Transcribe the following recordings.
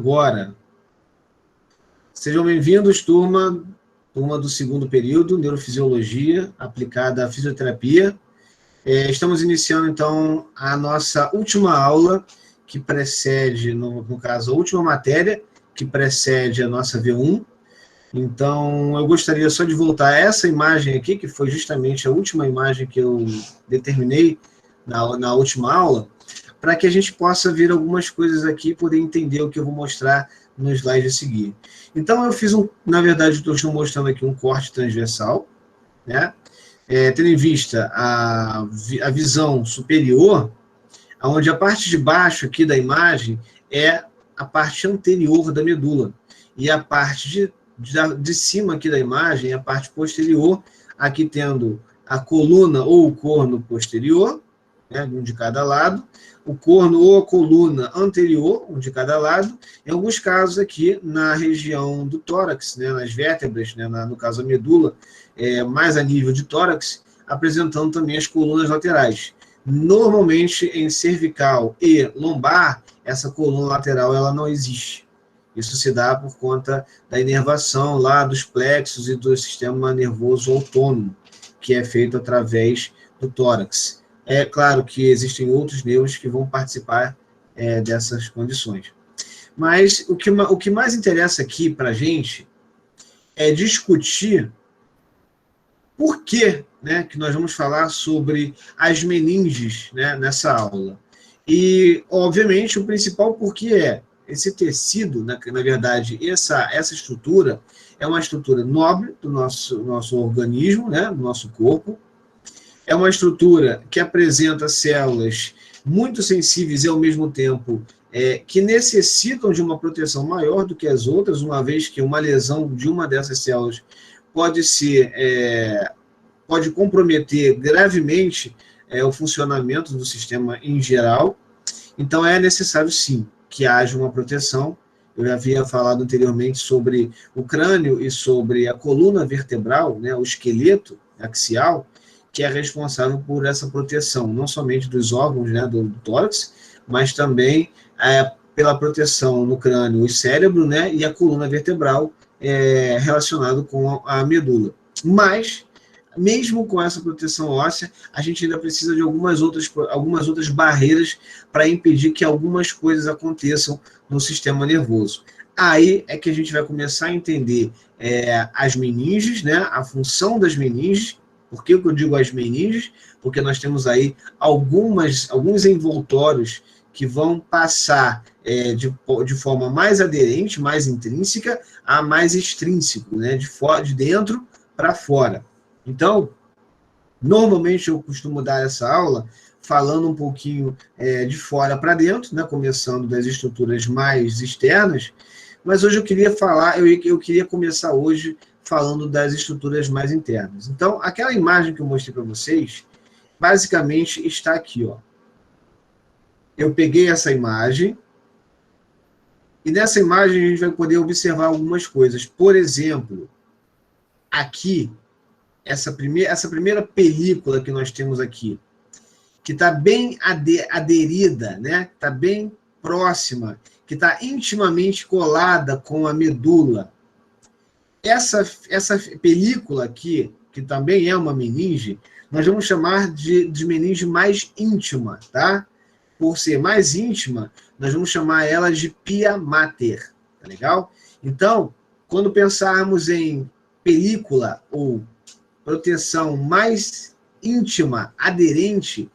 agora. Sejam bem-vindos, turma do segundo período, Neurofisiologia aplicada à Fisioterapia. Estamos iniciando, então, a nossa última aula, que precede, no caso, a última matéria, que precede a nossa V1. Então, eu gostaria só de voltar a essa imagem aqui, que foi justamente a última imagem que eu determinei na última aula, para que a gente possa ver algumas coisas aqui e poder entender o que eu vou mostrar no slide a seguir. Então, eu fiz na verdade, estou mostrando aqui um corte transversal, né? Tendo em vista a visão superior, onde a parte de baixo aqui da imagem é a parte anterior da medula, e a parte de cima aqui da imagem é a parte posterior, aqui tendo a coluna ou o corno posterior, né, um de cada lado, o corno ou a coluna anterior, um de cada lado, em alguns casos aqui na região do tórax, né, nas vértebras, né, no caso a medula, mais a nível de tórax, apresentando também as colunas laterais. Normalmente em cervical e lombar, essa coluna lateral ela não existe. Isso se dá por conta da inervação lá dos plexos e do sistema nervoso autônomo, que é feito através do tórax. É claro que existem outros nervos que vão participar dessas condições. Mas o que mais interessa aqui para a gente é discutir por que, né, que nós vamos falar sobre as meninges, né, nessa aula. E, obviamente, o principal porquê é esse tecido, né, na verdade, essa estrutura é uma estrutura nobre do nosso organismo, né, do nosso corpo. É uma estrutura que apresenta células muito sensíveis e, ao mesmo tempo, que necessitam de uma proteção maior do que as outras, uma vez que uma lesão de uma dessas células pode comprometer gravemente o funcionamento do sistema em geral. Então, é necessário, sim, que haja uma proteção. Eu já havia falado anteriormente sobre o crânio e sobre a coluna vertebral, né, o esqueleto axial, que é responsável por essa proteção, não somente dos órgãos, né, do tórax, mas também pela proteção no crânio e cérebro, né, e a coluna vertebral relacionado com a medula. Mas, mesmo com essa proteção óssea, a gente ainda precisa de algumas outras barreiras para impedir que algumas coisas aconteçam no sistema nervoso. Aí é que a gente vai começar a entender as meninges, né, a função das meninges. Por que eu digo as meninges? Porque nós temos aí alguns envoltórios que vão passar de forma mais aderente, mais intrínseca, a mais extrínseco, né, de dentro para fora. Então, normalmente eu costumo dar essa aula falando um pouquinho de fora para dentro, né, começando das estruturas mais externas, mas hoje eu queria começar hoje falando das estruturas mais internas. Então, aquela imagem que eu mostrei para vocês, basicamente está aqui, ó. Eu peguei essa imagem, e nessa imagem a gente vai poder observar algumas coisas. Por exemplo, aqui, essa primeira película que nós temos aqui, que está bem aderida, né? Está bem próxima, que está intimamente colada com a medula. Essa película aqui, que também é uma meninge, nós vamos chamar de meninge mais íntima, tá? Por ser mais íntima, nós vamos chamar ela de pia mater, tá legal? Então, quando pensarmos em película ou proteção mais íntima, aderente,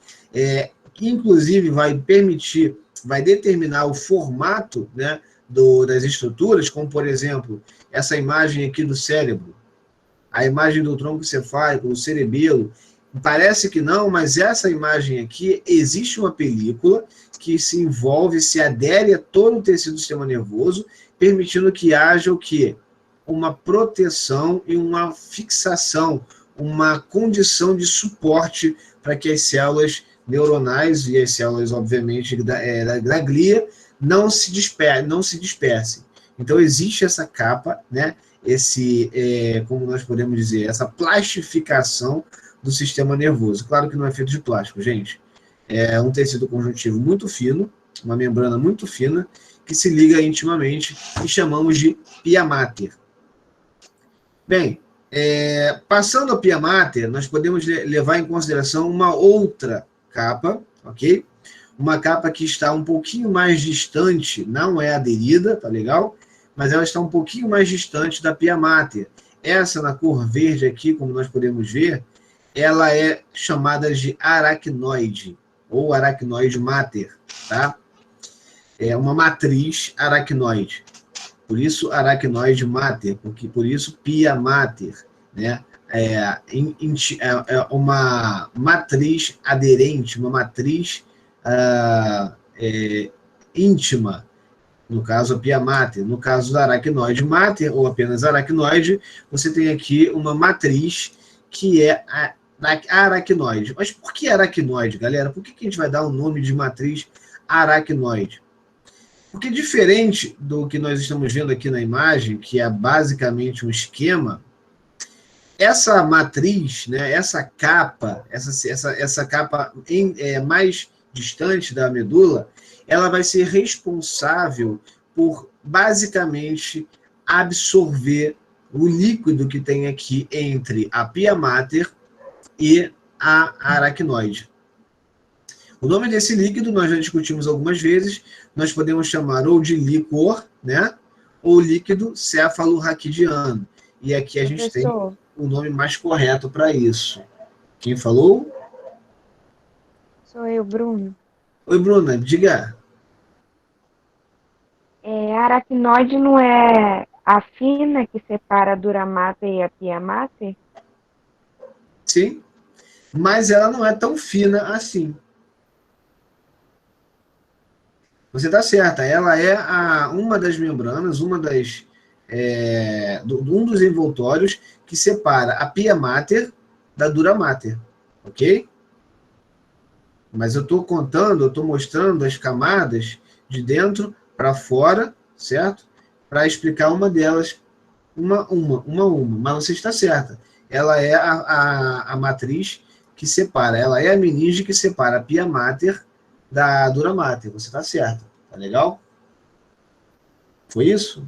que inclusive vai determinar o formato, né, das estruturas, como, por exemplo, essa imagem aqui do cérebro, a imagem do tronco cefálico, do cerebelo. Parece que não, mas essa imagem aqui, existe uma película que se envolve, se adere a todo o tecido do sistema nervoso, permitindo que haja o quê? Uma proteção e uma fixação, uma condição de suporte para que as células neuronais e as células, obviamente, da glia não se dispersem. Então, existe essa capa, né? Como nós podemos dizer, essa plastificação do sistema nervoso. Claro que não é feito de plástico, gente. É um tecido conjuntivo muito fino, uma membrana muito fina, que se liga intimamente e chamamos de pia mater. Bem, passando a pia mater, nós podemos levar em consideração uma outra capa, ok? Uma capa que está um pouquinho mais distante, não é aderida, tá legal? Mas ela está um pouquinho mais distante da pia mater. Essa na cor verde aqui, como nós podemos ver, ela é chamada de aracnoide, ou aracnoide mater, tá? É uma matriz aracnoide. Por isso, aracnoide mater, porque por isso pia mater, né? É uma matriz aderente, uma matriz íntima, no caso a pia mater. No caso da aracnoide mater, ou apenas aracnoide, você tem aqui uma matriz que é a aracnoide. Mas por que aracnoide, galera? Por que a gente vai dar o nome de matriz aracnoide? Porque diferente do que nós estamos vendo aqui na imagem, que é basicamente um esquema, essa matriz, né, essa capa mais distante da medula, ela vai ser responsável por, basicamente, absorver o líquido que tem aqui entre a pia mater e a aracnoide. O nome desse líquido nós já discutimos algumas vezes, nós podemos chamar ou de licor, né, ou líquido cefalorraquidiano. E aqui a gente tem o nome mais correto para isso. Quem falou? Sou eu, Bruno. Oi, Bruna, diga. Aracnoide não é a fina que separa a dura mater e a pia mater? Sim, mas ela não é tão fina assim. Você está certa, ela é uma das membranas, um dos envoltórios que separa a pia mater da dura mater, ok? Mas eu estou contando, eu estou mostrando as camadas de dentro para fora, certo? Para explicar uma delas, uma. Mas você está certa, ela é a matriz que separa, ela é a meninge que separa a pia mater da dura mater. Você está certo, tá legal? Foi isso?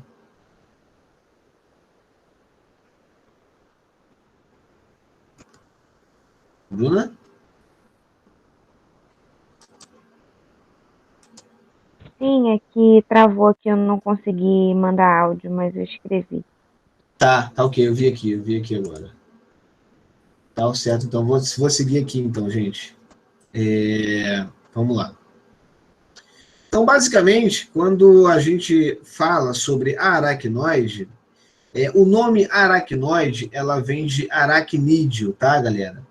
Bruna? Sim, é que travou aqui, eu não consegui mandar áudio, mas eu escrevi. Tá ok, eu vi aqui agora. Tá certo, então vou seguir aqui então, gente. Vamos lá. Então, basicamente, quando a gente fala sobre a aracnoide, o nome aracnoide, ela vem de aracnídeo, tá, galera?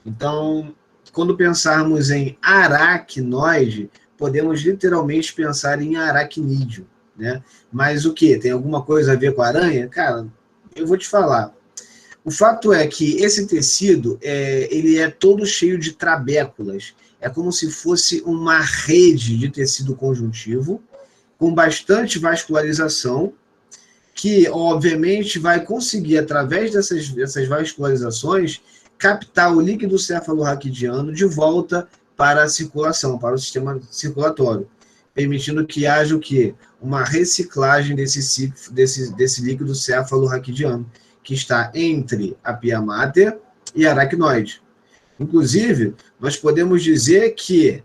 Então, quando pensarmos em aracnoide, podemos literalmente pensar em aracnídeo, né? Mas o que? Tem alguma coisa a ver com a aranha? Cara, eu vou te falar. O fato é que esse tecido, ele é todo cheio de trabéculas. É como se fosse uma rede de tecido conjuntivo, com bastante vascularização, que, obviamente, vai conseguir, através dessas vascularizações, captar o líquido cefalorraquidiano de volta para a circulação, para o sistema circulatório, permitindo que haja o quê? Uma reciclagem desse líquido cefalorraquidiano, que está entre a pia mater e a aracnoide. Inclusive, nós podemos dizer que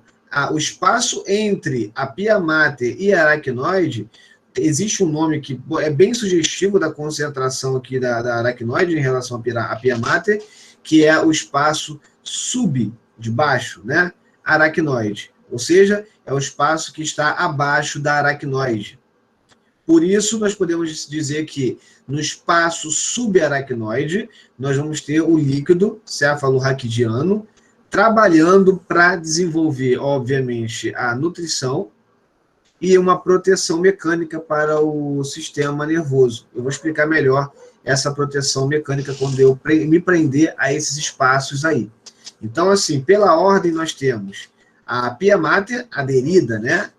o espaço entre a pia mater e a aracnoide, existe um nome que é bem sugestivo da concentração aqui da aracnoide em relação à pia mater, que é o espaço de baixo, né? Aracnoide. Ou seja, é o espaço que está abaixo da aracnoide. Por isso, nós podemos dizer que no espaço subaracnoide, nós vamos ter o líquido cefalorraquidiano trabalhando para desenvolver, obviamente, a nutrição e uma proteção mecânica para o sistema nervoso. Eu vou explicar melhor essa proteção mecânica quando eu me prender a esses espaços aí. Então, assim, pela ordem, nós temos a pia mater aderida, né,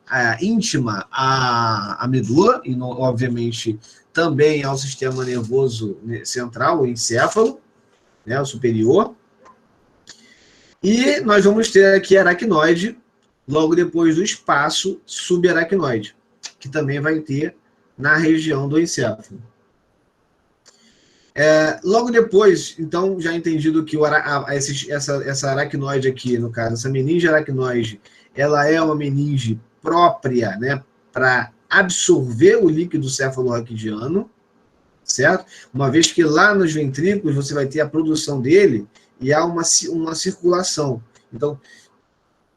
íntima à medula, e, obviamente, também ao sistema nervoso central, o encéfalo, né, o superior. E nós vamos ter aqui a aracnoide, logo depois do espaço subaracnoide. que também vai ter na região do encéfalo. Logo depois, então, já entendido que essa aracnoide aqui, no caso, essa meninge aracnoide, ela é uma meninge própria, né, para absorver o líquido cefalorraquidiano, certo? Uma vez que lá nos ventrículos você vai ter a produção dele e há uma circulação. Então,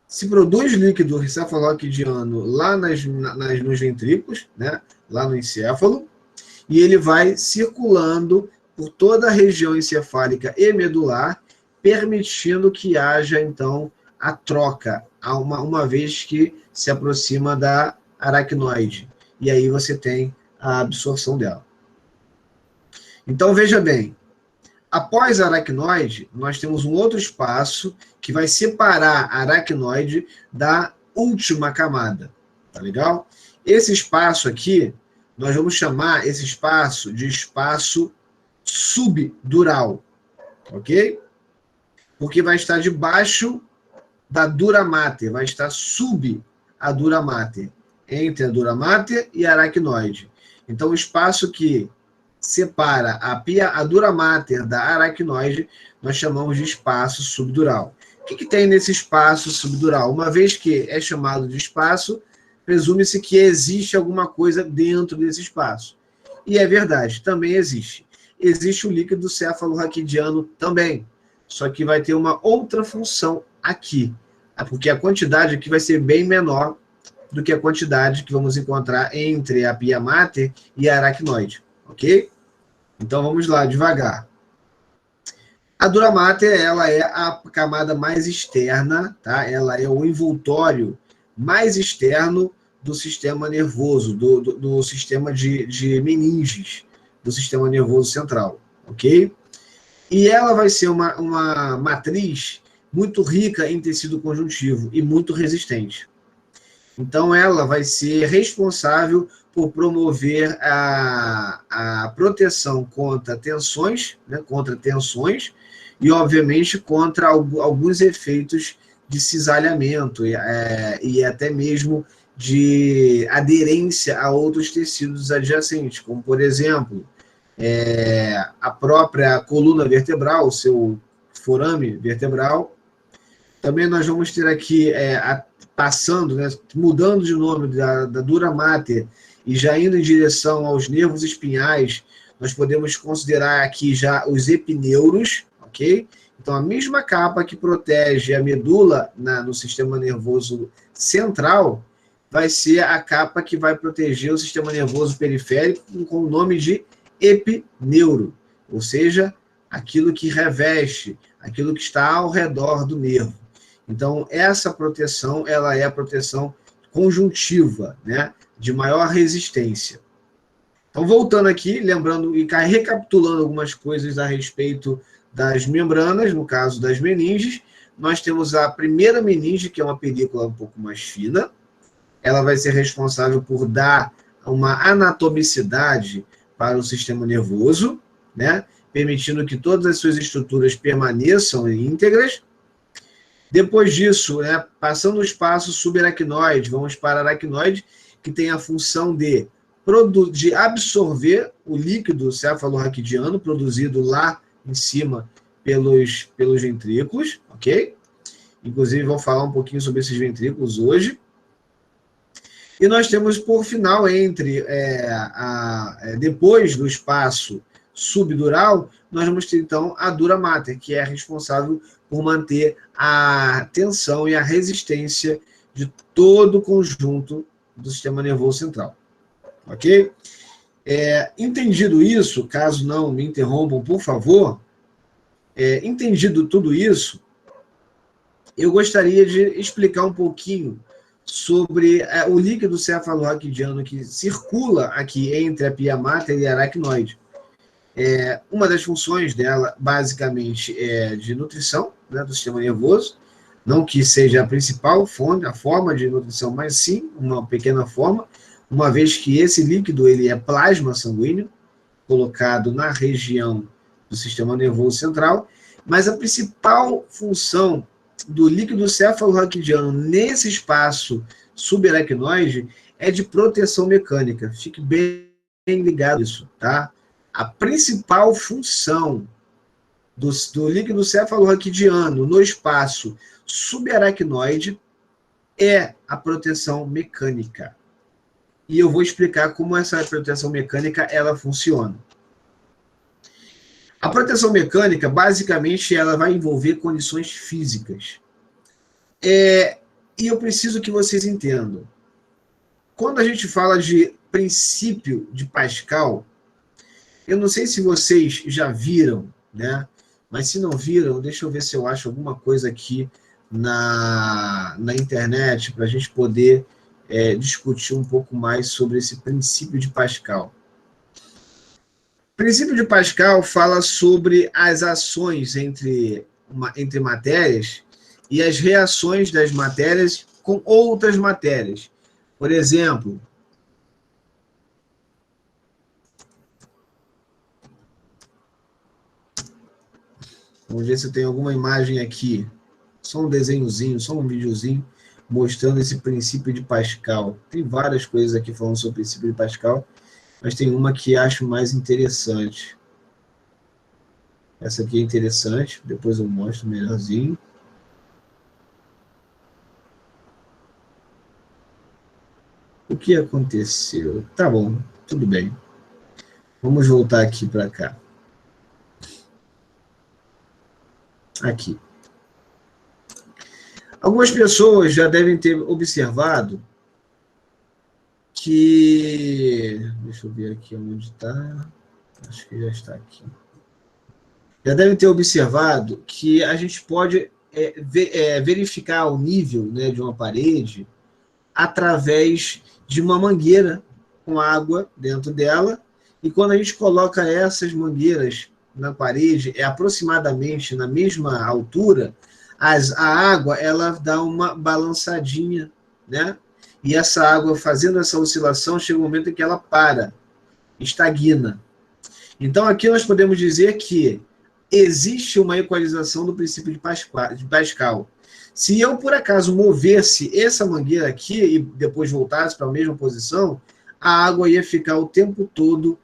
se produz líquido cefalorraquidiano lá nos ventrículos, né, lá no encéfalo, e ele vai circulando por toda a região encefálica e medular, permitindo que haja, então, a troca, uma vez que se aproxima da aracnoide. E aí você tem a absorção dela. Então, veja bem, após a aracnoide, nós temos um outro espaço que vai separar a aracnoide da última camada. Tá legal? Esse espaço aqui, nós vamos chamar esse espaço de espaço subdural, ok? Porque vai estar debaixo da dura mater, vai estar sub a dura mater, entre a dura mater e a aracnoide. Então, o espaço que separa a dura mater da aracnoide, nós chamamos de espaço subdural. O que tem nesse espaço subdural? Uma vez que é chamado de espaço, presume-se que existe alguma coisa dentro desse espaço. E é verdade, também existe. Existe o líquido cefalorraquidiano também, só que vai ter uma outra função aqui, porque a quantidade aqui vai ser bem menor do que a quantidade que vamos encontrar entre a pia mater e a aracnoide, ok? Então vamos lá, devagar. A dura mater, ela é a camada mais externa, tá? Ela é o envoltório mais externo do sistema nervoso, do sistema de meninges, do sistema nervoso central, ok? E ela vai ser uma matriz muito rica em tecido conjuntivo e muito resistente. Então, ela vai ser responsável por promover a proteção contra tensões, né, e, obviamente, contra alguns efeitos de cisalhamento e até mesmo de aderência a outros tecidos adjacentes, como, por exemplo, a própria coluna vertebral, o seu forame vertebral. Também nós vamos ter aqui, passando, né, mudando de nome da dura mater e já indo em direção aos nervos espinhais, nós podemos considerar aqui já os epineuros, ok? Então, a mesma capa que protege a medula no sistema nervoso central vai ser a capa que vai proteger o sistema nervoso periférico com o nome de epineuro, ou seja, aquilo que reveste, aquilo que está ao redor do nervo. Então, essa proteção, ela é a proteção conjuntiva, né, de maior resistência. Então, voltando aqui, lembrando e recapitulando algumas coisas a respeito das membranas, no caso das meninges, nós temos a primeira meninge, que é uma película um pouco mais fina. Ela vai ser responsável por dar uma anatomicidade para o sistema nervoso, né, permitindo que todas as suas estruturas permaneçam íntegras. Depois disso, né, passando o espaço subaracnoide, vamos para a aracnoide, que tem a função de absorver o líquido cefalorraquidiano produzido lá em cima pelos ventrículos, ok? Inclusive, vou falar um pouquinho sobre esses ventrículos hoje. E nós temos, por final, depois do espaço subdural, nós vamos ter, então, a dura mater, que é responsável por manter a tensão e a resistência de todo o conjunto do sistema nervoso central. Ok? Entendido isso, caso não me interrompam, por favor, entendido tudo isso, eu gostaria de explicar um pouquinho sobre o líquido cefalorraquidiano que circula aqui entre a pia mater e a aracnoide. Uma das funções dela, basicamente, é de nutrição, né, do sistema nervoso, não que seja a principal forma de nutrição, mas sim uma pequena forma, uma vez que esse líquido ele é plasma sanguíneo, colocado na região do sistema nervoso central, mas a principal função do líquido cefalorraquidiano nesse espaço subaracnoide é de proteção mecânica. Fique bem ligado nisso, tá? A principal função do líquido cefalorraquidiano no espaço subaracnoide é a proteção mecânica. E eu vou explicar como essa proteção mecânica ela funciona. A proteção mecânica, basicamente, ela vai envolver condições físicas. E eu preciso que vocês entendam. Quando a gente fala de princípio de Pascal, eu não sei se vocês já viram, né? Mas se não viram, deixa eu ver se eu acho alguma coisa aqui na internet para a gente poder discutir um pouco mais sobre esse princípio de Pascal. O princípio de Pascal fala sobre as ações entre matérias e as reações das matérias com outras matérias. Por exemplo, vamos ver se tem alguma imagem aqui. Só um desenhozinho, só um videozinho mostrando esse princípio de Pascal. Tem várias coisas aqui falando sobre o princípio de Pascal, mas tem uma que acho mais interessante. Essa aqui é interessante, depois eu mostro melhorzinho. O que aconteceu? Tá bom, tudo bem. Vamos voltar aqui para cá. Aqui. Algumas pessoas já devem ter observado que... Deixa eu ver aqui onde está. Acho que já está aqui. Já devem ter observado que a gente pode verificar o nível, né, de uma parede através de uma mangueira com água dentro dela, e quando a gente coloca essas mangueiras na parede, aproximadamente na mesma altura, a água ela dá uma balançadinha, né? E essa água, fazendo essa oscilação, chega um momento em que ela para, estagna. Então, aqui nós podemos dizer que existe uma equalização do princípio de Pascal. Se eu, por acaso, movesse essa mangueira aqui e depois voltasse para a mesma posição, a água ia ficar o tempo todo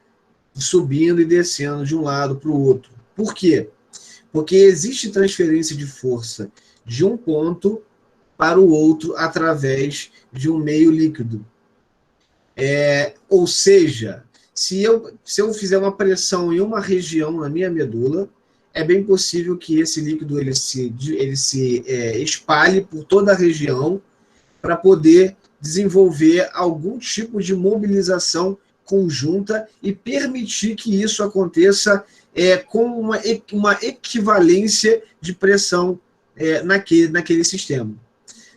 subindo e descendo de um lado para o outro. Por quê? Porque existe transferência de força de um ponto para o outro através de um meio líquido. Ou seja, se eu fizer uma pressão em uma região na minha medula, é bem possível que esse líquido ele se espalhe por toda a região para poder desenvolver algum tipo de mobilização conjunta e permitir que isso aconteça com uma equivalência de pressão naquele sistema,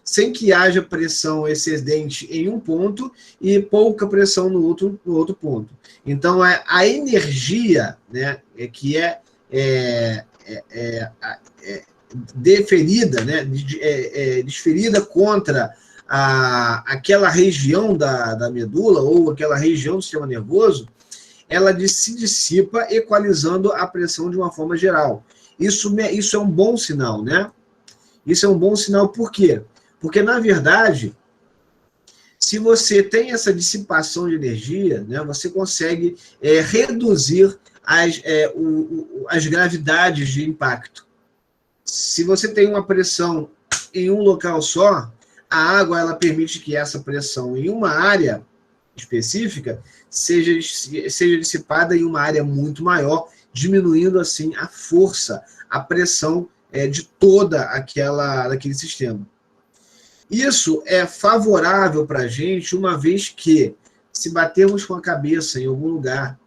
sem que haja pressão excedente em um ponto e pouca pressão no outro ponto. Então, a energia, né, que deferida, né, desferida contra aquela região da medula ou aquela região do sistema nervoso, ela se dissipa equalizando a pressão de uma forma geral. Isso é um bom sinal, né? Isso é um bom sinal por quê? Porque, na verdade, se você tem essa dissipação de energia, né, você consegue reduzir as gravidades de impacto. Se você tem uma pressão em um local só, a água ela permite que essa pressão em uma área específica seja dissipada em uma área muito maior, diminuindo assim a força, a pressão de toda daquele sistema. Isso é favorável para a gente, uma vez que, se batermos com a cabeça em algum lugar,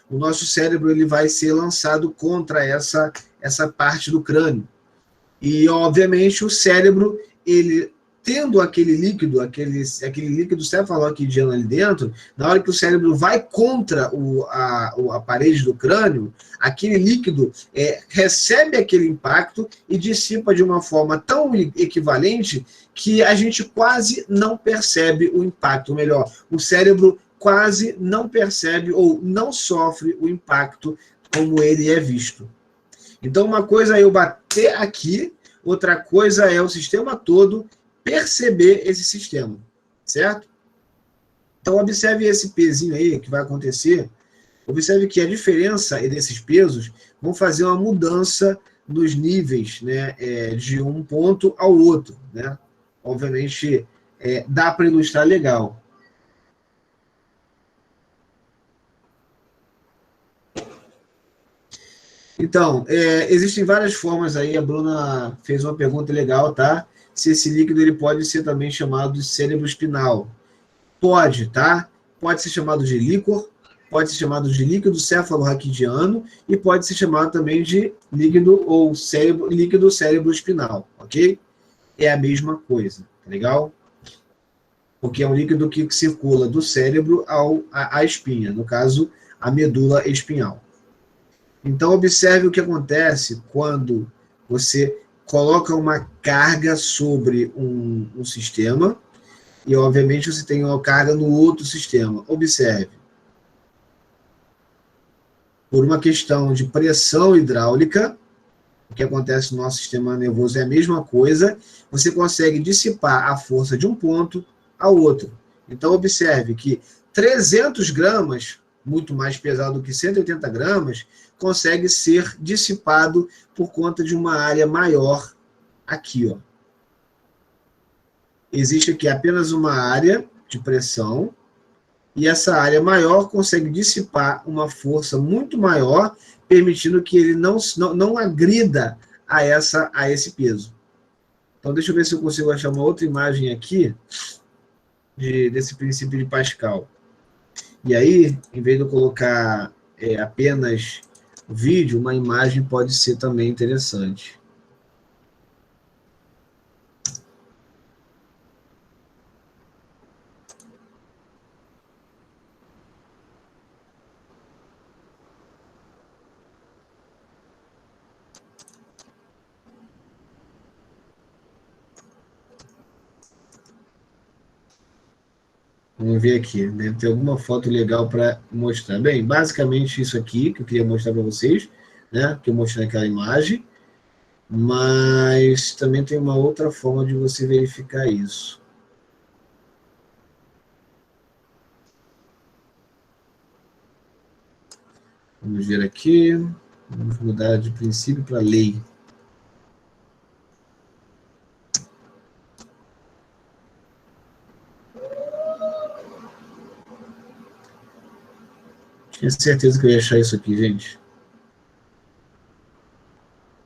o nosso cérebro ele vai ser lançado contra essa parte do crânio. E, obviamente, o cérebro, ele tendo aquele líquido cefalorraquidiano ali dentro, na hora que o cérebro vai contra a parede do crânio, aquele líquido recebe aquele impacto e dissipa de uma forma tão equivalente que a gente quase não percebe o impacto. Ou melhor, o cérebro quase não percebe ou não sofre o impacto como ele é visto. Então, uma coisa é eu bater aqui, outra coisa é o sistema todo perceber esse sistema, certo? Então, observe esse pezinho aí que vai acontecer. Observe que a diferença desses pesos vão fazer uma mudança nos níveis, né, de um ponto ao outro, né? Obviamente, dá para ilustrar legal. Então, existem várias formas aí, a Bruna fez uma pergunta legal, tá? Se esse líquido ele pode ser também chamado de cérebro espinal. Pode, tá? Pode ser chamado de líquor, pode ser chamado de líquido cefalorraquidiano e pode ser chamado também de líquido ou líquido cérebro espinal, ok? É a mesma coisa, tá legal? Porque é um líquido que circula do cérebro à espinha, no caso, a medula espinhal. Então, observe o que acontece quando você coloca uma carga sobre um sistema e, obviamente, você tem uma carga no outro sistema. Observe. Por uma questão de pressão hidráulica, o que acontece no nosso sistema nervoso é a mesma coisa, você consegue dissipar a força de um ponto ao outro. Então, observe que 300 gramas, muito mais pesado do que 180 gramas, consegue ser dissipado por conta de uma área maior aqui, ó. Existe aqui apenas uma área de pressão, e essa área maior consegue dissipar uma força muito maior, permitindo que ele não agrida a esse peso. Então, deixa eu ver se eu consigo achar uma outra imagem aqui desse princípio de Pascal. E aí, em vez de eu colocar apenas o vídeo, uma imagem pode ser também interessante. Vamos ver aqui, deve ter alguma foto legal para mostrar. Bem, basicamente isso aqui que eu queria mostrar para vocês, né? Que eu mostrei naquela imagem, mas também tem uma outra forma de você verificar isso. Vamos ver aqui, vamos mudar de princípio para lei. Tinha certeza que eu ia achar isso aqui, gente.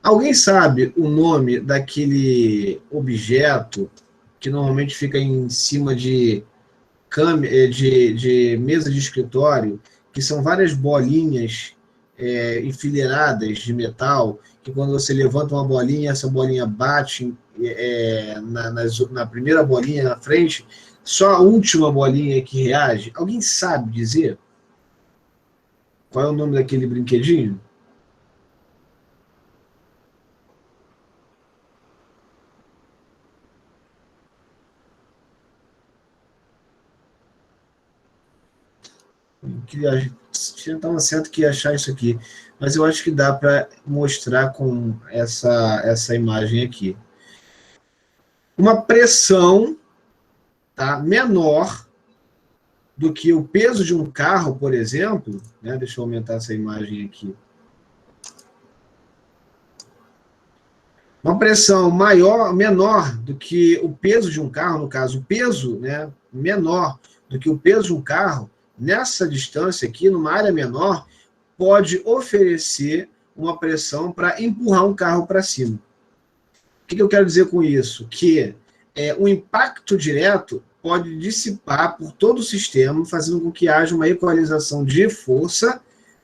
Alguém sabe o nome daquele objeto que normalmente fica em cima de mesa de escritório, que são várias bolinhas enfileiradas de metal, que quando você levanta uma bolinha, essa bolinha bate na primeira bolinha na frente, só a última bolinha que reage? Alguém sabe dizer qual é o nome daquele brinquedinho? Estava certo que ia achar isso aqui, mas eu acho que dá para mostrar com essa imagem aqui. Uma pressão, tá, menor do que o peso de um carro, por exemplo, né? Deixa eu aumentar essa imagem aqui. Uma pressão menor do que o peso de um carro, no caso, o peso, né, menor do que o peso de um carro, nessa distância aqui, numa área menor, pode oferecer uma pressão para empurrar um carro para cima. O que eu quero dizer com isso? Que o impacto direto pode dissipar por todo o sistema, fazendo com que haja uma equalização de força,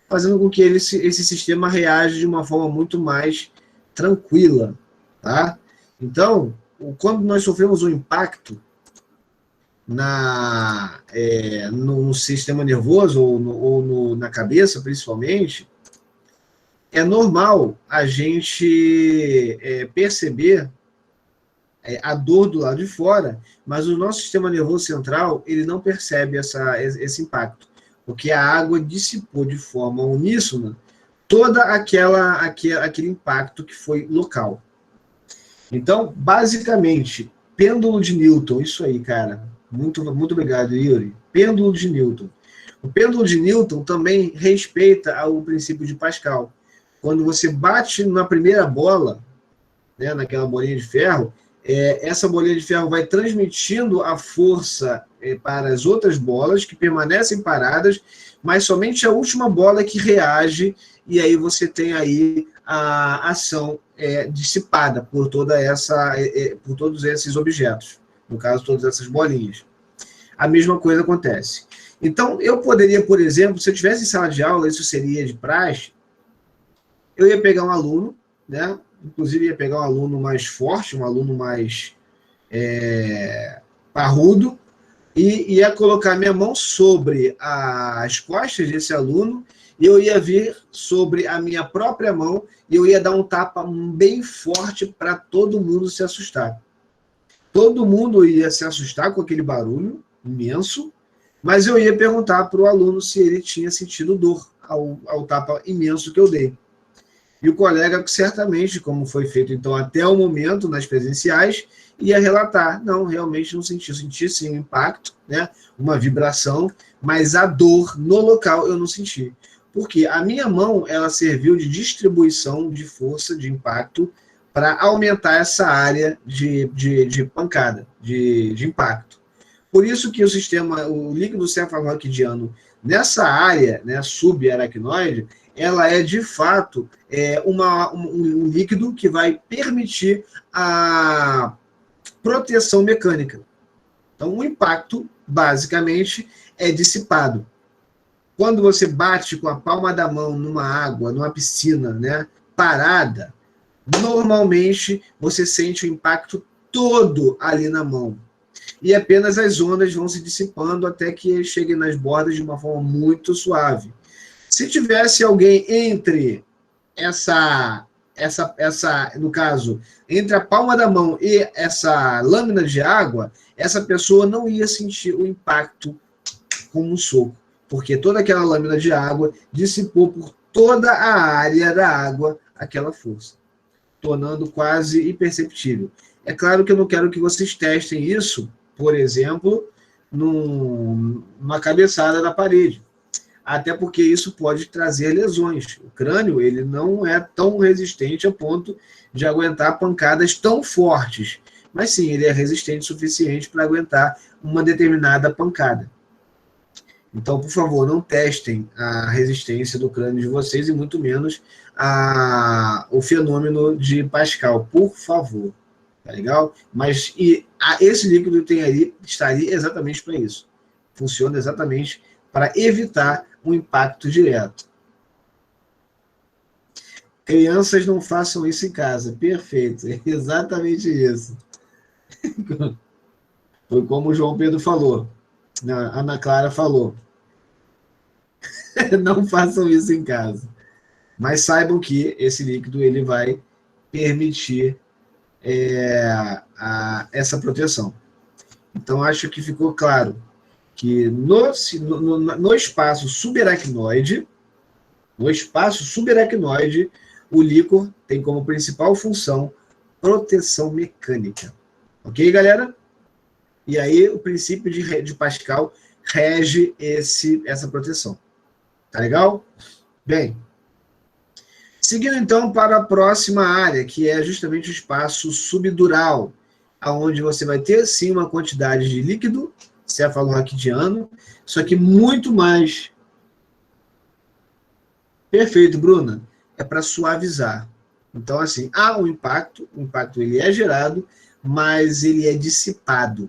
fazendo com que esse sistema reaja de uma forma muito mais tranquila. Tá? Então, quando nós sofremos um impacto no sistema nervoso ou na cabeça, principalmente, é normal a gente perceber a dor do lado de fora, mas o nosso sistema nervoso central ele não percebe esse impacto, porque a água dissipou de forma uníssona todo aquele impacto que foi local. Então, basicamente, pêndulo de Newton, isso aí, cara. Muito, muito obrigado, Yuri. pêndulo de Newton. O pêndulo de Newton também respeita o princípio de Pascal. Quando você bate na primeira bola, né, naquela bolinha de ferro, essa bolinha de ferro vai transmitindo a força para as outras bolas, que permanecem paradas, mas somente a última bola que reage, e aí você tem aí a ação dissipada por por todos esses objetos, no caso, todas essas bolinhas. A mesma coisa acontece. Então, eu poderia, por exemplo, se eu tivesse em sala de aula, isso seria de praxe, eu ia pegar um aluno, né? Inclusive ia pegar um aluno mais forte, um aluno mais parrudo, e ia colocar minha mão sobre as costas desse aluno, e eu ia vir sobre a minha própria mão, e eu ia dar um tapa bem forte para todo mundo se assustar. Todo mundo ia se assustar com aquele barulho imenso, mas eu ia perguntar para o aluno se ele tinha sentido dor ao tapa imenso que eu dei. E o colega, certamente, como foi feito então até o momento nas presenciais, ia relatar, não, realmente não senti sim um impacto, né, uma vibração, mas a dor no local eu não senti. Porque a minha mão, ela serviu de distribuição de força, de impacto, para aumentar essa área de pancada, de impacto. Por isso que o líquido cefalorraquidiano, nessa área, né, subaracnoide, ela é, de fato, um líquido que vai permitir a proteção mecânica. Então, o impacto, basicamente, é dissipado. Quando você bate com a palma da mão numa água, numa piscina, né, parada, normalmente você sente o impacto todo ali na mão. E apenas as ondas vão se dissipando até que cheguem nas bordas de uma forma muito suave. Se tivesse alguém entre no caso, entre a palma da mão e essa lâmina de água, essa pessoa não ia sentir o impacto como um soco, porque toda aquela lâmina de água dissipou por toda a área da água aquela força, tornando quase imperceptível. É claro que eu não quero que vocês testem isso, por exemplo, numa cabeçada da parede. Até porque isso pode trazer lesões. O crânio, ele não é tão resistente a ponto de aguentar pancadas tão fortes. Mas sim, ele é resistente o suficiente para aguentar uma determinada pancada. Então, por favor, não testem a resistência do crânio de vocês e muito menos o fenômeno de Pascal, por favor. Tá legal? Mas esse líquido está ali exatamente para isso. Funciona exatamente para evitar um impacto direto. Crianças não façam isso em casa. Perfeito. É exatamente isso. Foi como o João Pedro falou. A Ana Clara falou. Não façam isso em casa. Mas saibam que esse líquido ele vai permitir essa proteção. Então, acho que ficou claro que no espaço subaracnoide, o líquor tem como principal função proteção mecânica. Ok, galera? E aí, o princípio de Pascal rege essa proteção. Tá legal? Bem, seguindo então para a próxima área, que é justamente o espaço subdural, onde você vai ter, sim, uma quantidade de líquido cefalorraquidiano, só que muito mais. Perfeito, Bruna. É para suavizar. Então, assim, há um impacto, o impacto ele é gerado, mas ele é dissipado.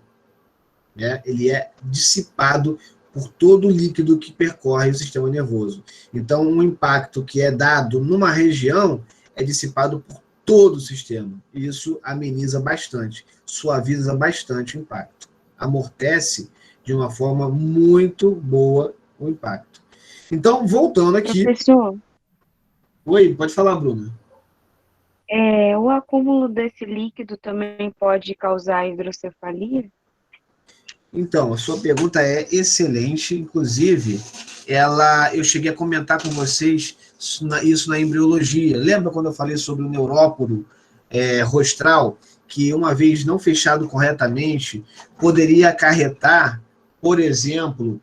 Né? Ele é dissipado por todo o líquido que percorre o sistema nervoso. Então, um impacto que é dado numa região é dissipado por todo o sistema. Isso ameniza bastante, suaviza bastante o impacto. Amortece de uma forma muito boa o impacto. Então, voltando aqui... Professor? Oi, pode falar, Bruna. O acúmulo desse líquido também pode causar hidrocefalia? Então, a sua pergunta é excelente. Inclusive, eu cheguei a comentar com vocês isso na embriologia. Lembra quando eu falei sobre o neuróporo rostral, que uma vez não fechado corretamente, poderia acarretar por exemplo,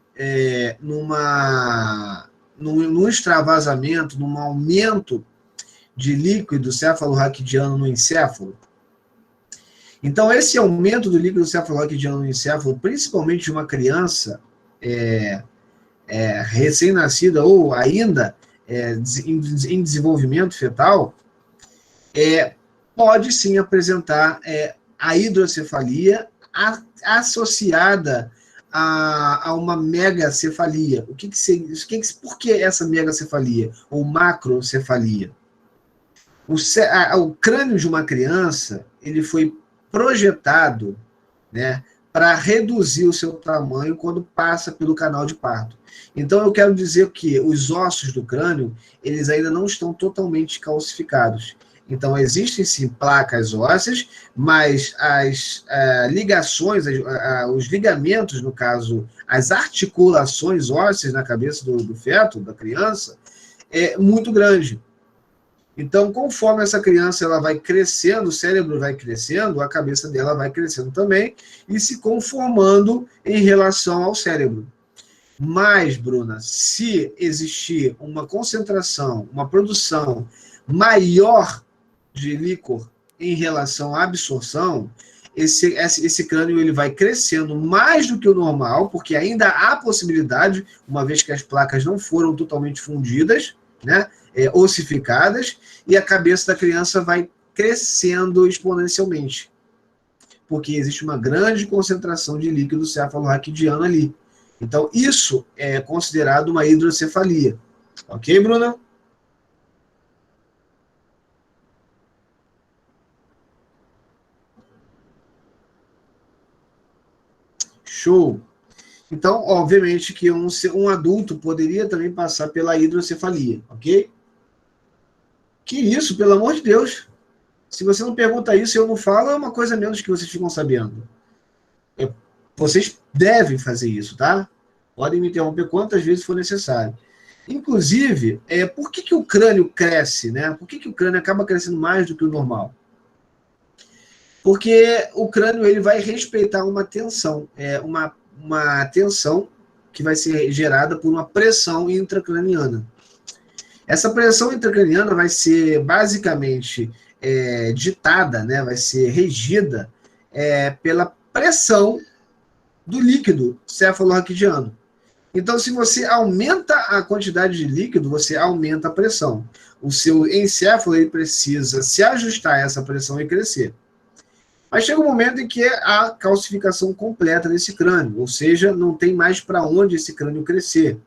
num extravasamento, num aumento de líquido cefalorraquidiano no encéfalo. Então, esse aumento do líquido cefalorraquidiano no encéfalo, principalmente de uma criança recém-nascida ou ainda em desenvolvimento fetal, pode sim apresentar a hidrocefalia associada a uma megacefalia. Por que essa megacefalia? Ou macrocefalia? O crânio de uma criança, ele foi projetado, né, para reduzir o seu tamanho quando passa pelo canal de parto. Então, eu quero dizer que os ossos do crânio, eles ainda não estão totalmente calcificados. Então, existem sim placas ósseas, mas as ligações, os ligamentos, no caso, as articulações ósseas na cabeça do feto, da criança, é muito grande. Então, conforme essa criança ela vai crescendo, o cérebro vai crescendo, a cabeça dela vai crescendo também e se conformando em relação ao cérebro. Mas, Bruna, se existir uma concentração, uma produção maior de líquor em relação à absorção, esse crânio ele vai crescendo mais do que o normal, porque ainda há possibilidade, uma vez que as placas não foram totalmente fundidas, né, ossificadas, e a cabeça da criança vai crescendo exponencialmente, porque existe uma grande concentração de líquido cefalorraquidiano ali. Então, isso é considerado uma hidrocefalia. Ok, Bruna? Show! Então, obviamente que um adulto poderia também passar pela hidrocefalia, ok? Que isso, pelo amor de Deus! Se você não pergunta isso e eu não falo, é uma coisa menos que vocês ficam sabendo. Vocês devem fazer isso, tá? Podem me interromper quantas vezes for necessário. Inclusive, por que o crânio cresce, né? Por que o crânio acaba crescendo mais do que o normal? Porque o crânio ele vai respeitar uma tensão, uma tensão que vai ser gerada por uma pressão intracraniana. Essa pressão intracraniana vai ser basicamente ditada, né, vai ser regida pela pressão do líquido cefalorraquidiano. Então, se você aumenta a quantidade de líquido, você aumenta a pressão. O seu encéfalo ele precisa se ajustar a essa pressão e crescer. Mas chega um momento em que há calcificação completa desse crânio, ou seja, não tem mais para onde esse crânio crescer.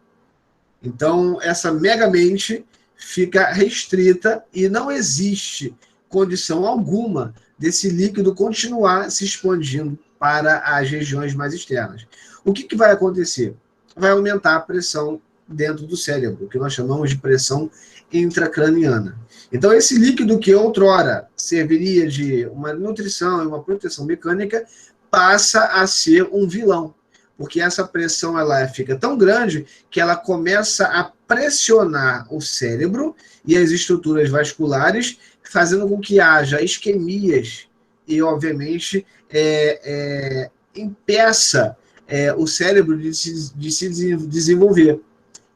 Então, essa megamente fica restrita e não existe condição alguma desse líquido continuar se expandindo para as regiões mais externas. O que vai acontecer? Vai aumentar a pressão dentro do cérebro, que nós chamamos de pressão intracraniana. Então, esse líquido que outrora serviria de uma nutrição e uma proteção mecânica passa a ser um vilão, porque essa pressão ela fica tão grande que ela começa a pressionar o cérebro e as estruturas vasculares, fazendo com que haja isquemias e, obviamente, impeça o cérebro de se desenvolver,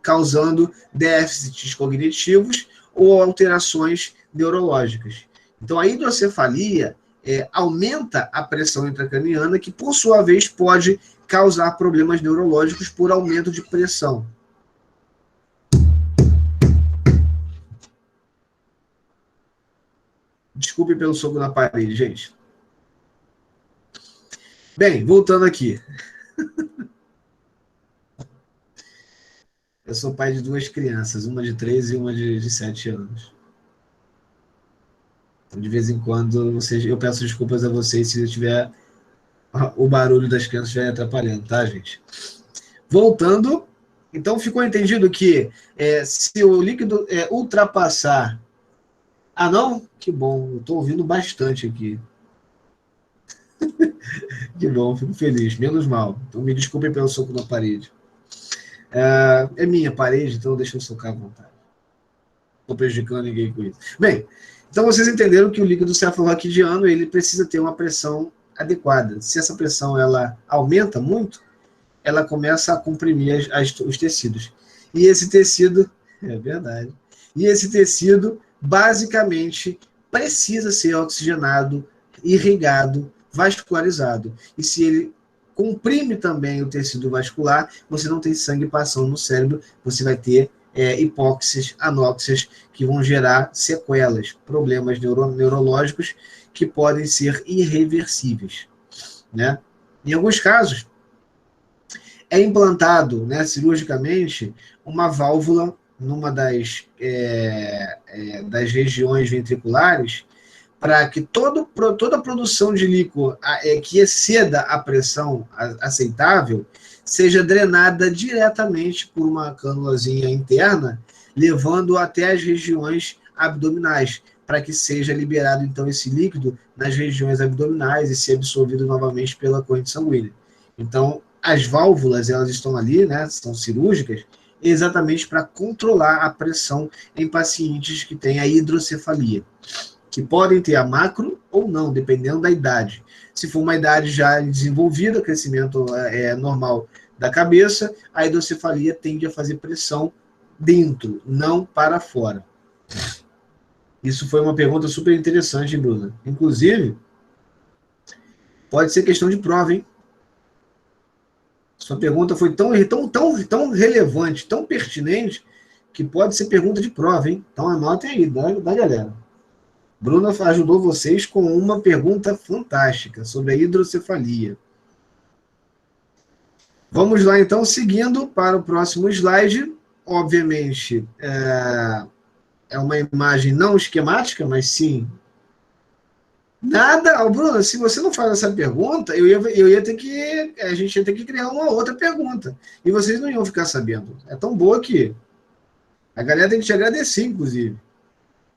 causando déficits cognitivos ou alterações neurológicas. Então, a hidrocefalia aumenta a pressão intracraniana, que, por sua vez, pode causar problemas neurológicos por aumento de pressão. Desculpe pelo soco na parede, gente. Bem, voltando aqui. Eu sou pai de 2 crianças, uma de 3 e uma de 7 anos. Então, de vez em quando, eu peço desculpas a vocês se eu tiver o barulho das crianças estiver atrapalhando, tá, gente? Voltando, então ficou entendido que se o líquido ultrapassar... Ah, não? Que bom, eu estou ouvindo bastante aqui. Que bom, fico feliz, menos mal. Então me desculpem pelo soco na parede. É minha parede, então deixa eu socar à vontade. Não estou prejudicando ninguém com isso. Bem, então vocês entenderam que o líquido cefalorraquidiano ele precisa ter uma pressão adequada. Se essa pressão ela aumenta muito, ela começa a comprimir os tecidos. E esse tecido, é verdade, e esse tecido, basicamente, precisa ser oxigenado, irrigado, vascularizado. E se ele comprime também o tecido vascular, você não tem sangue passando no cérebro, você vai ter hipóxias, anóxias, que vão gerar sequelas, problemas neurológicos que podem ser irreversíveis, né? Em alguns casos, é implantado, né, cirurgicamente, uma válvula numa das regiões ventriculares para que toda a produção de líquido que exceda a pressão aceitável seja drenada diretamente por uma cânulazinha interna, levando até as regiões abdominais, para que seja liberado, então, esse líquido nas regiões abdominais e ser absorvido novamente pela corrente sanguínea. Então, as válvulas, elas estão ali, né, são cirúrgicas, exatamente para controlar a pressão em pacientes que têm a hidrocefalia, que podem ter a macro ou não, dependendo da idade. Se for uma idade já desenvolvida, crescimento normal da cabeça, a hidrocefalia tende a fazer pressão dentro, não para fora. Isso foi uma pergunta super interessante, Bruna. Inclusive, pode ser questão de prova, hein? Sua pergunta foi tão relevante, tão pertinente, que pode ser pergunta de prova, hein? Então anotem aí, da galera. Bruna ajudou vocês com uma pergunta fantástica sobre a hidrocefalia. Vamos lá, então, seguindo para o próximo slide. Obviamente, é uma imagem não esquemática, mas sim... Nada, Bruna, se você não faz essa pergunta, a gente ia ter que criar uma outra pergunta. E vocês não iam ficar sabendo. É tão boa que a galera tem que te agradecer, inclusive.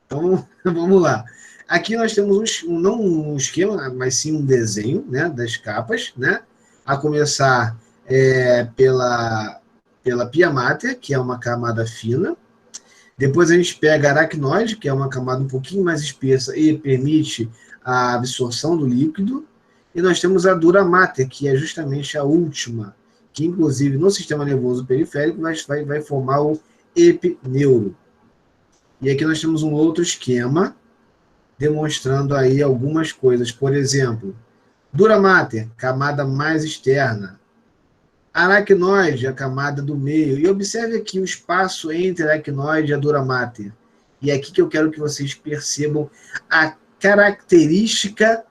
Então, vamos lá. Aqui nós temos não um esquema, mas sim um desenho, né, das capas, né? A começar pela pia mater, que é uma camada fina. Depois a gente pega a aracnoide, que é uma camada um pouquinho mais espessa e permite a absorção do líquido. E nós temos a dura mater, que é justamente a última, que inclusive no sistema nervoso periférico vai formar o epineuro. E aqui nós temos um outro esquema, demonstrando aí algumas coisas. Por exemplo, dura mater, camada mais externa. Aracnoide, a camada do meio. E observe aqui o espaço entre a aracnoide e a dura mater. E é aqui que eu quero que vocês percebam a característica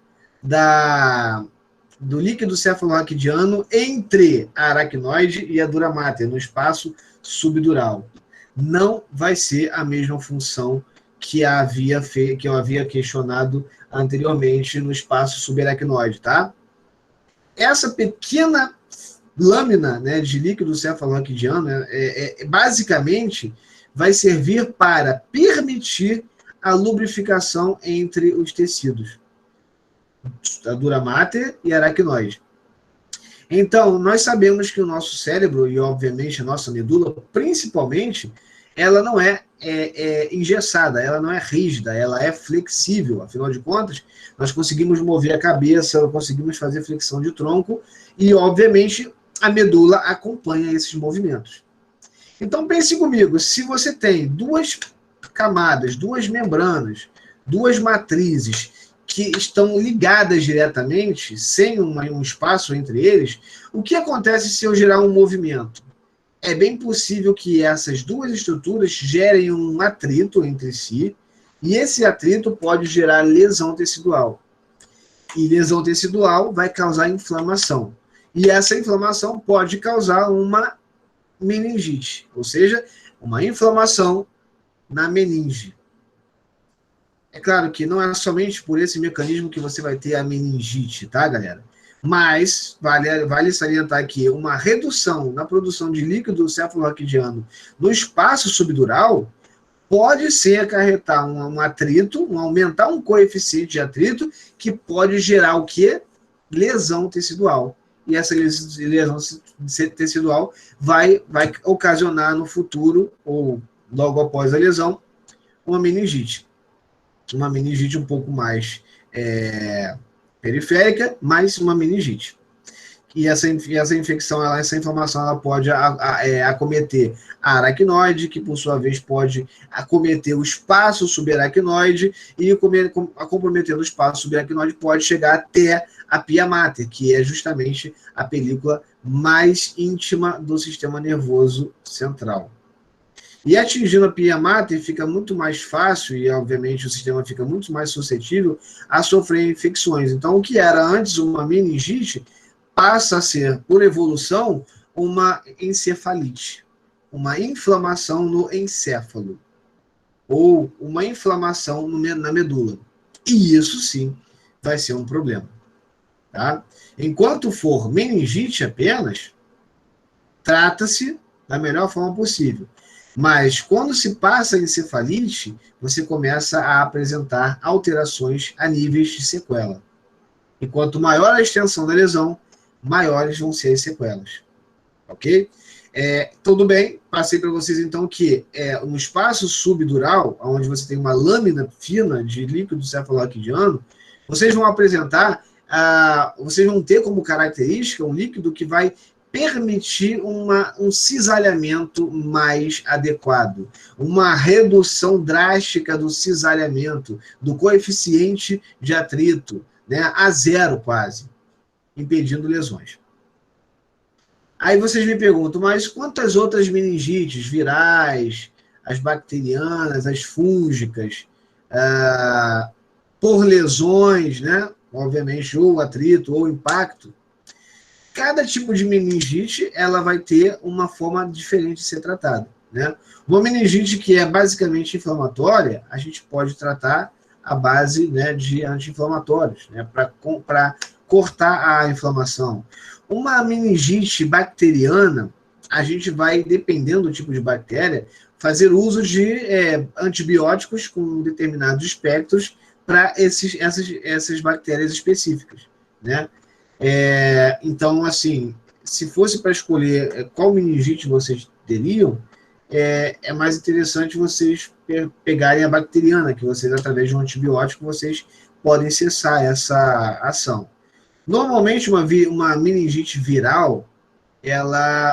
do líquido cefalorraquidiano entre a aracnoide e a dura mater, no espaço subdural. Não vai ser a mesma função que eu havia questionado anteriormente no espaço subaracnoide, tá? Essa pequena lâmina, né, de líquido cefalorraquidiano basicamente vai servir para permitir a lubrificação entre os tecidos, a dura mater e a aracnoide. Então, nós sabemos que o nosso cérebro, e obviamente a nossa medula, principalmente, ela não é engessada, ela não é rígida, ela é flexível. Afinal de contas, nós conseguimos mover a cabeça, conseguimos fazer flexão de tronco, e obviamente a medula acompanha esses movimentos. Então, pense comigo, se você tem duas camadas, duas membranas, duas matrizes que estão ligadas diretamente, sem um espaço entre eles, o que acontece se eu gerar um movimento? É bem possível que essas duas estruturas gerem um atrito entre si, e esse atrito pode gerar lesão tecidual. E lesão tecidual vai causar inflamação. E essa inflamação pode causar uma meningite, ou seja, uma inflamação na meninge. É claro que não é somente por esse mecanismo que você vai ter a meningite, tá, galera? Mas vale salientar que uma redução na produção de líquido cefalorraquidiano no espaço subdural pode ser acarretar um atrito, aumentar um coeficiente de atrito, que pode gerar o quê? Lesão tecidual. E essa lesão tecidual vai ocasionar no futuro, ou logo após a lesão, uma meningite. Uma meningite um pouco mais periférica, mas uma meningite. E essa infecção, essa inflamação, ela pode acometer a aracnoide, que por sua vez pode acometer o espaço subaracnoide, e comprometendo o espaço subaracnoide pode chegar até a pia mater, que é justamente a película mais íntima do sistema nervoso central. E atingindo a pia mater fica muito mais fácil, e obviamente o sistema fica muito mais suscetível a sofrer infecções. Então, o que era antes uma meningite passa a ser, por evolução, uma encefalite, uma inflamação no encéfalo, ou uma inflamação na medula. E isso sim vai ser um problema. Tá? Enquanto for meningite apenas, trata-se da melhor forma possível. Mas quando se passa a encefalite, você começa a apresentar alterações a níveis de sequela. E quanto maior a extensão da lesão, maiores vão ser as sequelas. Ok? Tudo bem, passei para vocês então que no espaço subdural, onde você tem uma lâmina fina de líquido cefaloraquidiano, vocês vão apresentar, vocês vão ter como característica um líquido que vai permitir um cisalhamento mais adequado, uma redução drástica do cisalhamento, do coeficiente de atrito, né, a zero quase, impedindo lesões. Aí vocês me perguntam, mas quantas outras meningites virais, as bacterianas, as fúngicas, por lesões, né, obviamente, ou atrito ou impacto, cada tipo de meningite ela vai ter uma forma diferente de ser tratada, né? Uma meningite que é basicamente inflamatória, a gente pode tratar à base, né, de anti-inflamatórios, né, para cortar a inflamação. Uma meningite bacteriana, a gente vai, dependendo do tipo de bactéria, fazer uso de antibióticos com determinados espectros para essas bactérias específicas, né? Então, assim, se fosse para escolher qual meningite vocês teriam, é mais interessante vocês pegarem a bacteriana, que vocês, através de um antibiótico, vocês podem cessar essa ação. Normalmente, uma meningite viral,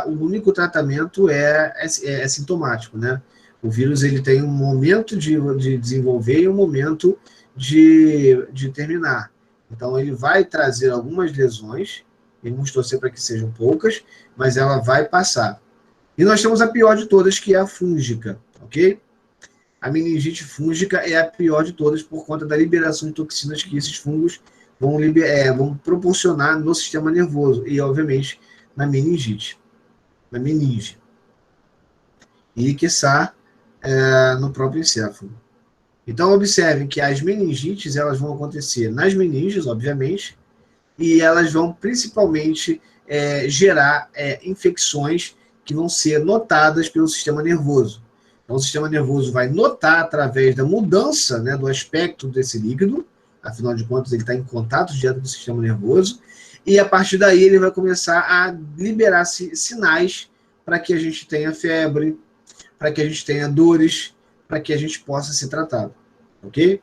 o único tratamento é sintomático, né? O vírus ele tem um momento de desenvolver e um momento de terminar. Então, ele vai trazer algumas lesões, e vamos torcer para que sejam poucas, mas ela vai passar. E nós temos a pior de todas, que é a fúngica, ok? A meningite fúngica é a pior de todas por conta da liberação de toxinas que esses fungos vão proporcionar no sistema nervoso e, obviamente, na meninge. E, quiçá, no próprio encéfalo. Então, observem que as meningites elas vão acontecer nas meninges, obviamente, e elas vão principalmente gerar infecções que vão ser notadas pelo sistema nervoso. Então, o sistema nervoso vai notar através da mudança, né, do aspecto desse líquido, afinal de contas, ele está em contato direto com o sistema nervoso, e a partir daí ele vai começar a liberar sinais para que a gente tenha febre, para que a gente tenha dores, para que a gente possa ser tratado, ok?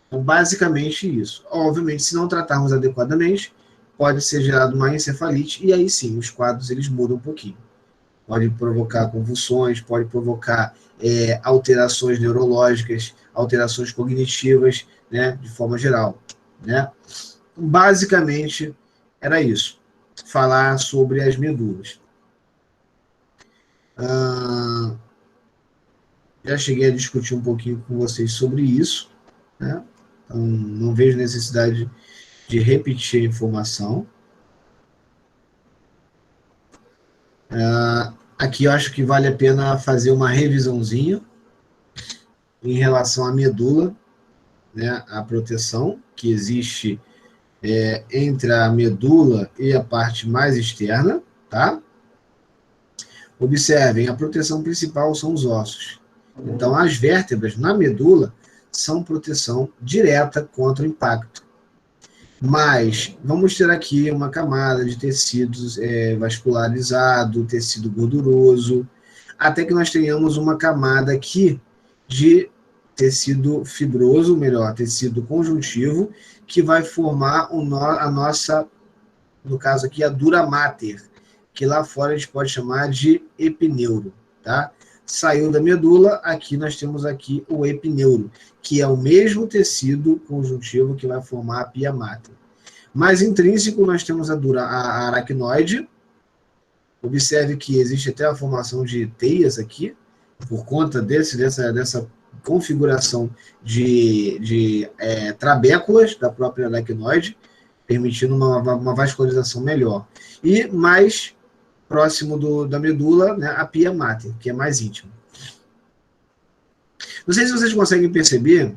Então, basicamente isso. Obviamente, se não tratarmos adequadamente, pode ser gerado uma encefalite, e aí sim, os quadros eles mudam um pouquinho. Pode provocar convulsões, pode provocar alterações neurológicas, alterações cognitivas, né, de forma geral, né? Basicamente, era isso. Falar sobre as medulas. Já cheguei a discutir um pouquinho com vocês sobre isso, né? Então, não vejo necessidade de repetir a informação. Aqui eu acho que vale a pena fazer uma revisãozinha em relação à medula, né, a proteção que existe entre a medula e a parte mais externa, tá? Observem, a proteção principal são os ossos. Então, as vértebras na medula são proteção direta contra o impacto. Mas vamos ter aqui uma camada de tecidos vascularizado, tecido gorduroso, até que nós tenhamos uma camada aqui de tecido fibroso, melhor, tecido conjuntivo, que vai formar a nossa no caso aqui, a dura mater, que lá fora a gente pode chamar de epineuro, tá? Saiu da medula, aqui nós temos aqui o epineuro, que é o mesmo tecido conjuntivo que vai formar a pia mater. Mais intrínseco, nós temos a aracnoide. Observe que existe até a formação de teias aqui, por conta dessa configuração de trabéculas da própria aracnoide, permitindo uma vascularização melhor. E mais próximo da medula, né, a pia mater, que é mais íntima. Não sei se vocês conseguem perceber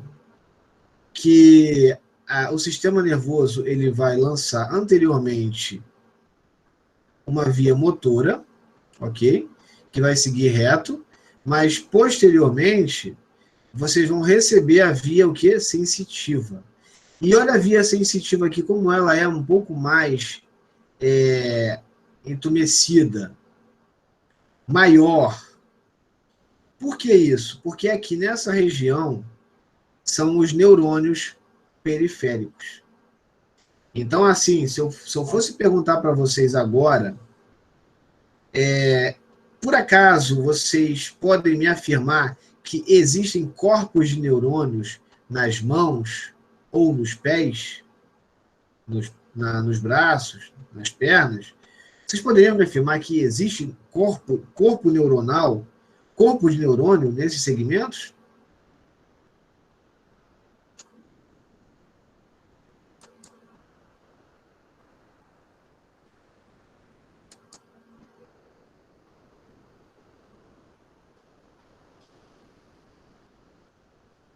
que o sistema nervoso ele vai lançar anteriormente uma via motora, ok? Que vai seguir reto, mas posteriormente vocês vão receber a via o quê? Sensitiva. E olha a via sensitiva aqui, como ela é um pouco mais entumecida, maior. Por que isso? Porque aqui nessa região são os neurônios periféricos. Então, assim, se eu fosse perguntar para vocês agora, por acaso vocês podem me afirmar que existem corpos de neurônios nas mãos ou nos pés, nos braços, nas pernas? Vocês poderiam me afirmar que existe corpo neuronal, corpo de neurônio nesses segmentos?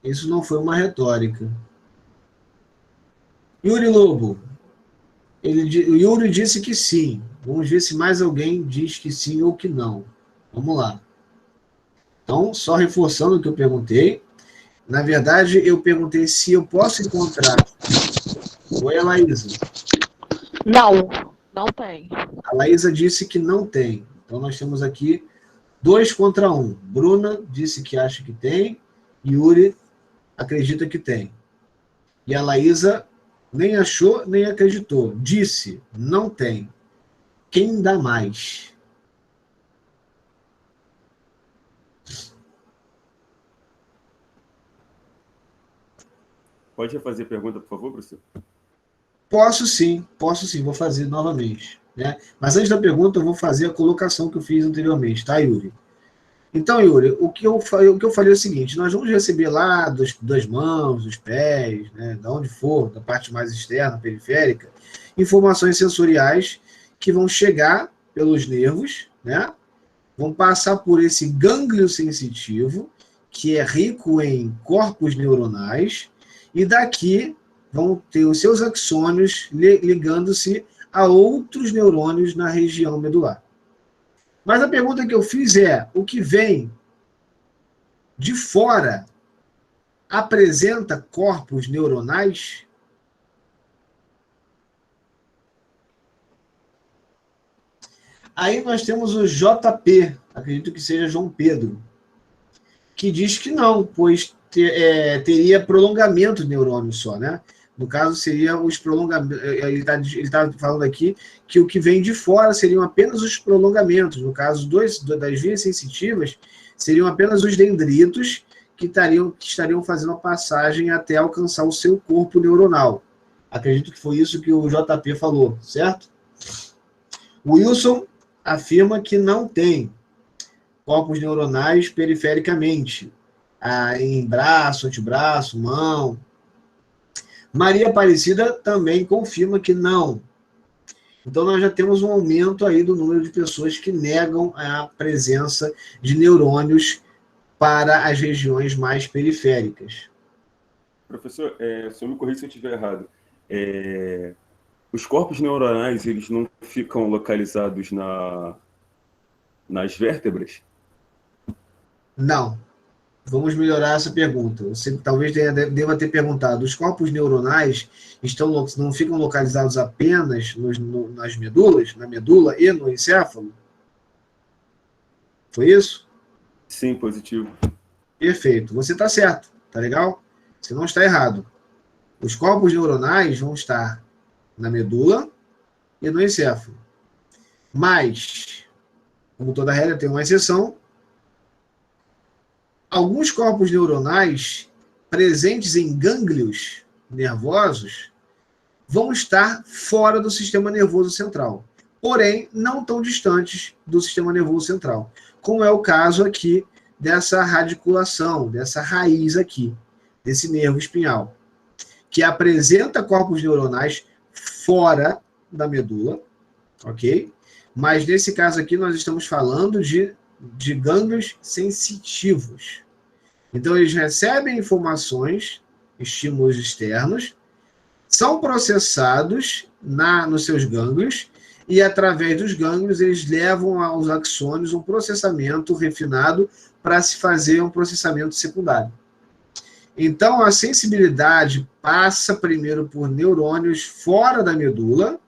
Isso não foi uma retórica. Yuri Lobo. O Yuri disse que sim. Vamos ver se mais alguém diz que sim ou que não. Vamos lá. Então, só reforçando o que eu perguntei. Na verdade, eu perguntei se eu posso encontrar... Oi, a Laísa. Não tem. A Laísa disse que não tem. Então, nós temos aqui 2 contra 1. Bruna disse que acha que tem. Yuri acredita que tem. E a Laísa nem achou, nem acreditou. Disse, não tem. Quem dá mais? Pode refazer a pergunta, por favor, professor? Posso sim, vou fazer novamente. Né? Mas antes da pergunta, eu vou fazer a colocação que eu fiz anteriormente, tá, Yuri? Então, Yuri, o que eu falei é o seguinte, nós vamos receber lá das mãos, dos pés, né, da onde for, da parte mais externa, periférica, informações sensoriais que vão chegar pelos nervos, né, vão passar por esse gânglio sensitivo, que é rico em corpos neuronais, e daqui vão ter os seus axônios ligando-se a outros neurônios na região medular. Mas a pergunta que eu fiz é, o que vem de fora apresenta corpos neuronais? Aí nós temos o JP, acredito que seja João Pedro, que diz que não, pois teria prolongamento de neurônio só, né? No caso, seria os prolongamentos. Ele está falando aqui que o que vem de fora seriam apenas os prolongamentos. No caso das vias sensitivas, seriam apenas os dendritos que estariam fazendo a passagem até alcançar o seu corpo neuronal. Acredito que foi isso que o JP falou, certo? O Wilson afirma que não tem corpos neuronais perifericamente, em braço, antebraço, mão. Maria Aparecida também confirma que não. Então, nós já temos um aumento aí do número de pessoas que negam a presença de neurônios para as regiões mais periféricas. Professor, o senhor me corrija se eu estiver errado. Os corpos neuronais, eles não ficam localizados nas vértebras? Não. Vamos melhorar essa pergunta. Você talvez deva ter perguntado, os corpos neuronais não ficam localizados apenas nas medulas, na medula e no encéfalo? Foi isso? Sim, positivo. Perfeito. Você está certo, tá legal? Você não está errado. Os corpos neuronais vão estar na medula e no encéfalo. Mas, como toda regra tem uma exceção, alguns corpos neuronais presentes em gânglios nervosos vão estar fora do sistema nervoso central, porém não tão distantes do sistema nervoso central, como é o caso aqui dessa radiculação, dessa raiz aqui, desse nervo espinhal, que apresenta corpos neuronais fora da medula, ok? Mas nesse caso aqui nós estamos falando de gânglios sensitivos. Então eles recebem informações, estímulos externos, são processados nos seus gânglios e através dos gânglios eles levam aos axônios um processamento refinado para se fazer um processamento secundário. Então a sensibilidade passa primeiro por neurônios fora da medula,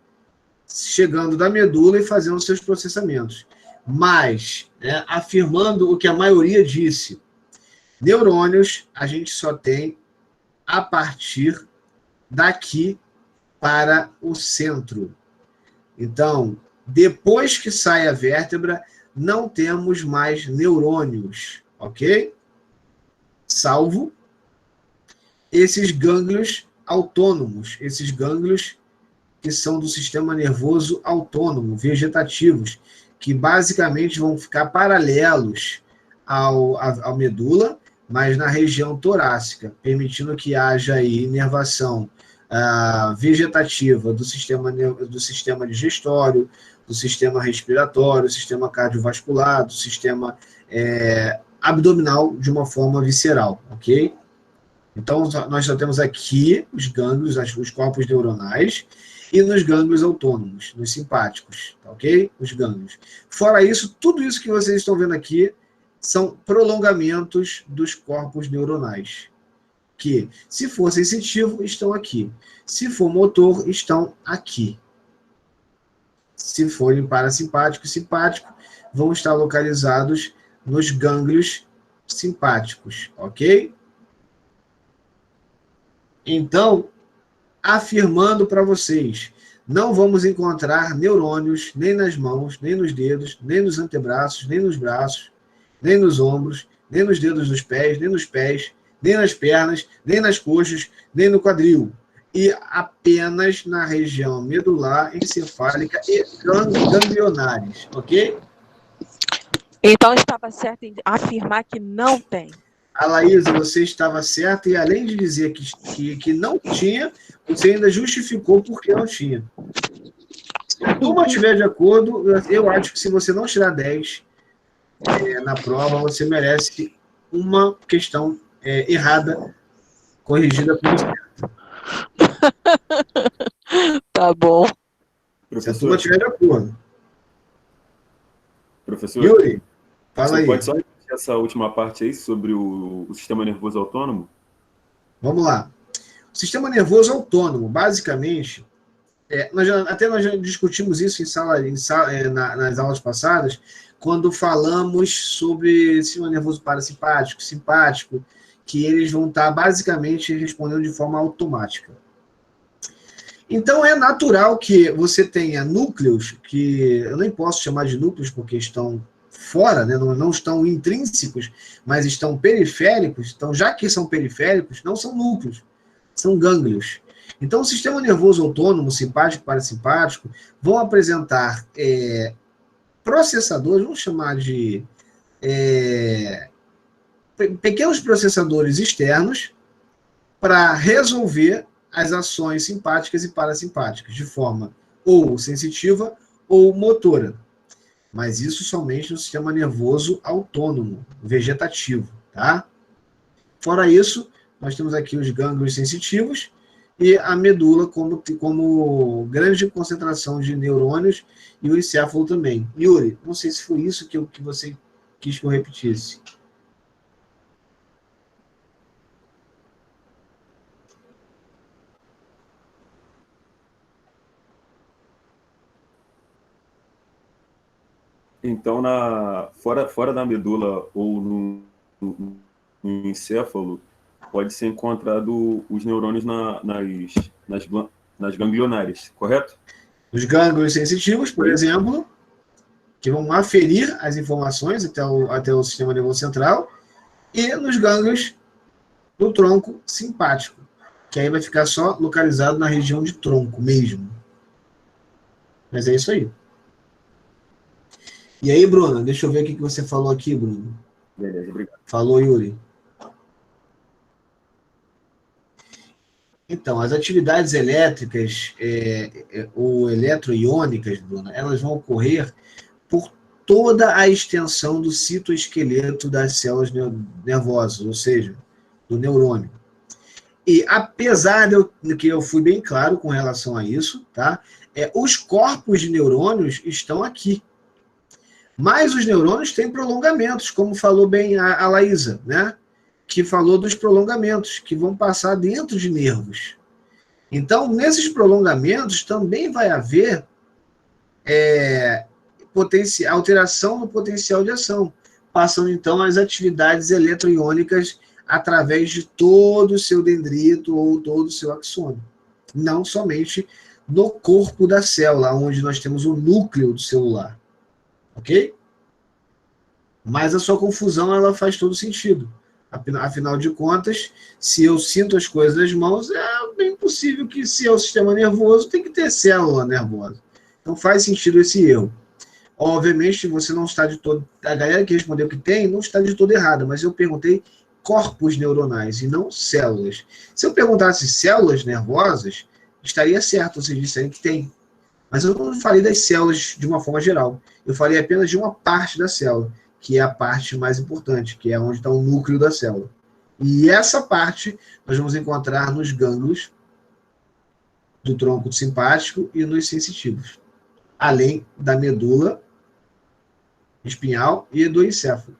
chegando da medula e fazendo seus processamentos. Mas, afirmando o que a maioria disse, neurônios a gente só tem a partir daqui para o centro. Então, depois que sai a vértebra, não temos mais neurônios, ok? Salvo esses gânglios autônomos, esses gânglios que são do sistema nervoso autônomo, vegetativos, que basicamente vão ficar paralelos à medula, mas na região torácica, permitindo que haja aí inervação vegetativa do sistema digestório, do sistema respiratório, do sistema cardiovascular, do sistema abdominal de uma forma visceral, ok? Então, nós só temos aqui os gânglios, os corpos neuronais, e nos gânglios autônomos, nos simpáticos, tá, ok? Os gânglios. Fora isso, tudo isso que vocês estão vendo aqui são prolongamentos dos corpos neuronais, que, se for sensitivo, estão aqui. Se for motor, estão aqui. Se forem parasimpático e simpático, vão estar localizados nos gânglios simpáticos, ok? Então, afirmando para vocês, não vamos encontrar neurônios nem nas mãos, nem nos dedos, nem nos antebraços, nem nos braços, nem nos ombros, nem nos dedos dos pés, nem nos pés, nem nas pernas, nem nas coxas, nem no quadril. E apenas na região medular, encefálica e ganglionares, ok? Então estava certo em afirmar que não tem. A Laísa, você estava certa, e além de dizer que não tinha, você ainda justificou porque não tinha. Se a turma estiver de acordo, eu acho que se você não tirar 10 na prova, você merece uma questão errada, corrigida por você. Tá bom. Se a turma estiver de acordo. Professor, Yuri, fala você aí. pode só repetir essa última parte aí sobre o sistema nervoso autônomo? Vamos lá. O sistema nervoso autônomo, basicamente, nós já discutimos isso nas aulas passadas, quando falamos sobre sistema nervoso parasimpático, simpático, que eles vão estar basicamente respondendo de forma automática. Então, é natural que você tenha núcleos, que eu nem posso chamar de núcleos porque estão fora, né? Não estão intrínsecos, mas estão periféricos. Então, já que são periféricos, não são núcleos, são gânglios. Então, o sistema nervoso autônomo, simpático, parasimpático, vão apresentar processadores, vamos chamar de pequenos processadores externos para resolver as ações simpáticas e parasimpáticas, de forma ou sensitiva ou motora. Mas isso somente no sistema nervoso autônomo, vegetativo, tá? Fora isso, nós temos aqui os gânglios sensitivos e a medula como grande concentração de neurônios e o encéfalo também. Yuri, não sei se foi isso que você quis que eu repetisse. Então, fora da medula ou no encéfalo, pode ser encontrado os neurônios nas ganglionares, correto? Os gânglios sensitivos, por exemplo, que vão aferir as informações até o sistema nervoso central, e nos gânglios do tronco simpático, que aí vai ficar só localizado na região de tronco mesmo. Mas é isso aí. E aí, Bruna, deixa eu ver o que você falou aqui, Bruno. Beleza, obrigado. Falou, Yuri. Então, as atividades elétricas ou eletroiônicas, Bruna, elas vão ocorrer por toda a extensão do citoesqueleto das células nervosas, ou seja, do neurônio. E apesar de que eu fui bem claro com relação a isso, tá? Os corpos de neurônios estão aqui. Mas os neurônios têm prolongamentos, como falou bem a Laísa, né? Que falou dos prolongamentos, que vão passar dentro de nervos. Então, nesses prolongamentos também vai haver alteração no potencial de ação, passando então as atividades eletroiônicas através de todo o seu dendrito ou todo o seu axônio. Não somente no corpo da célula, onde nós temos o núcleo do celular. Ok? Mas a sua confusão, ela faz todo sentido. Afinal de contas, se eu sinto as coisas nas mãos, é bem possível que, se é o sistema nervoso, tem que ter célula nervosa. Então faz sentido esse erro. Obviamente, você não está de todo... A galera que respondeu que tem, não está de todo errada, mas eu perguntei corpos neuronais e não células. Se eu perguntasse células nervosas, estaria certo, vocês disserem que tem. Mas eu não falei das células de uma forma geral. Eu falei apenas de uma parte da célula, que é a parte mais importante, que é onde está o núcleo da célula. E essa parte nós vamos encontrar nos gânglios do tronco simpático e nos sensitivos, além da medula espinhal e do encéfalo.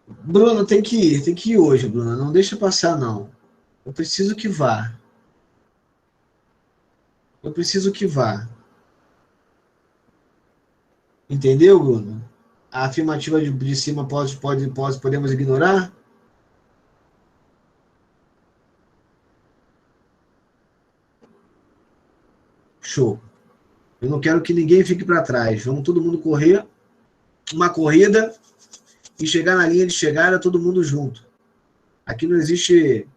Bruna, tem que ir hoje, Bruna. Não deixa passar, não. Eu preciso que vá. Eu preciso que vá. Entendeu, Bruno? A afirmativa de cima podemos ignorar? Show. Eu não quero que ninguém fique para trás. Vamos todo mundo correr uma corrida e chegar na linha de chegada todo mundo junto. Aqui não existe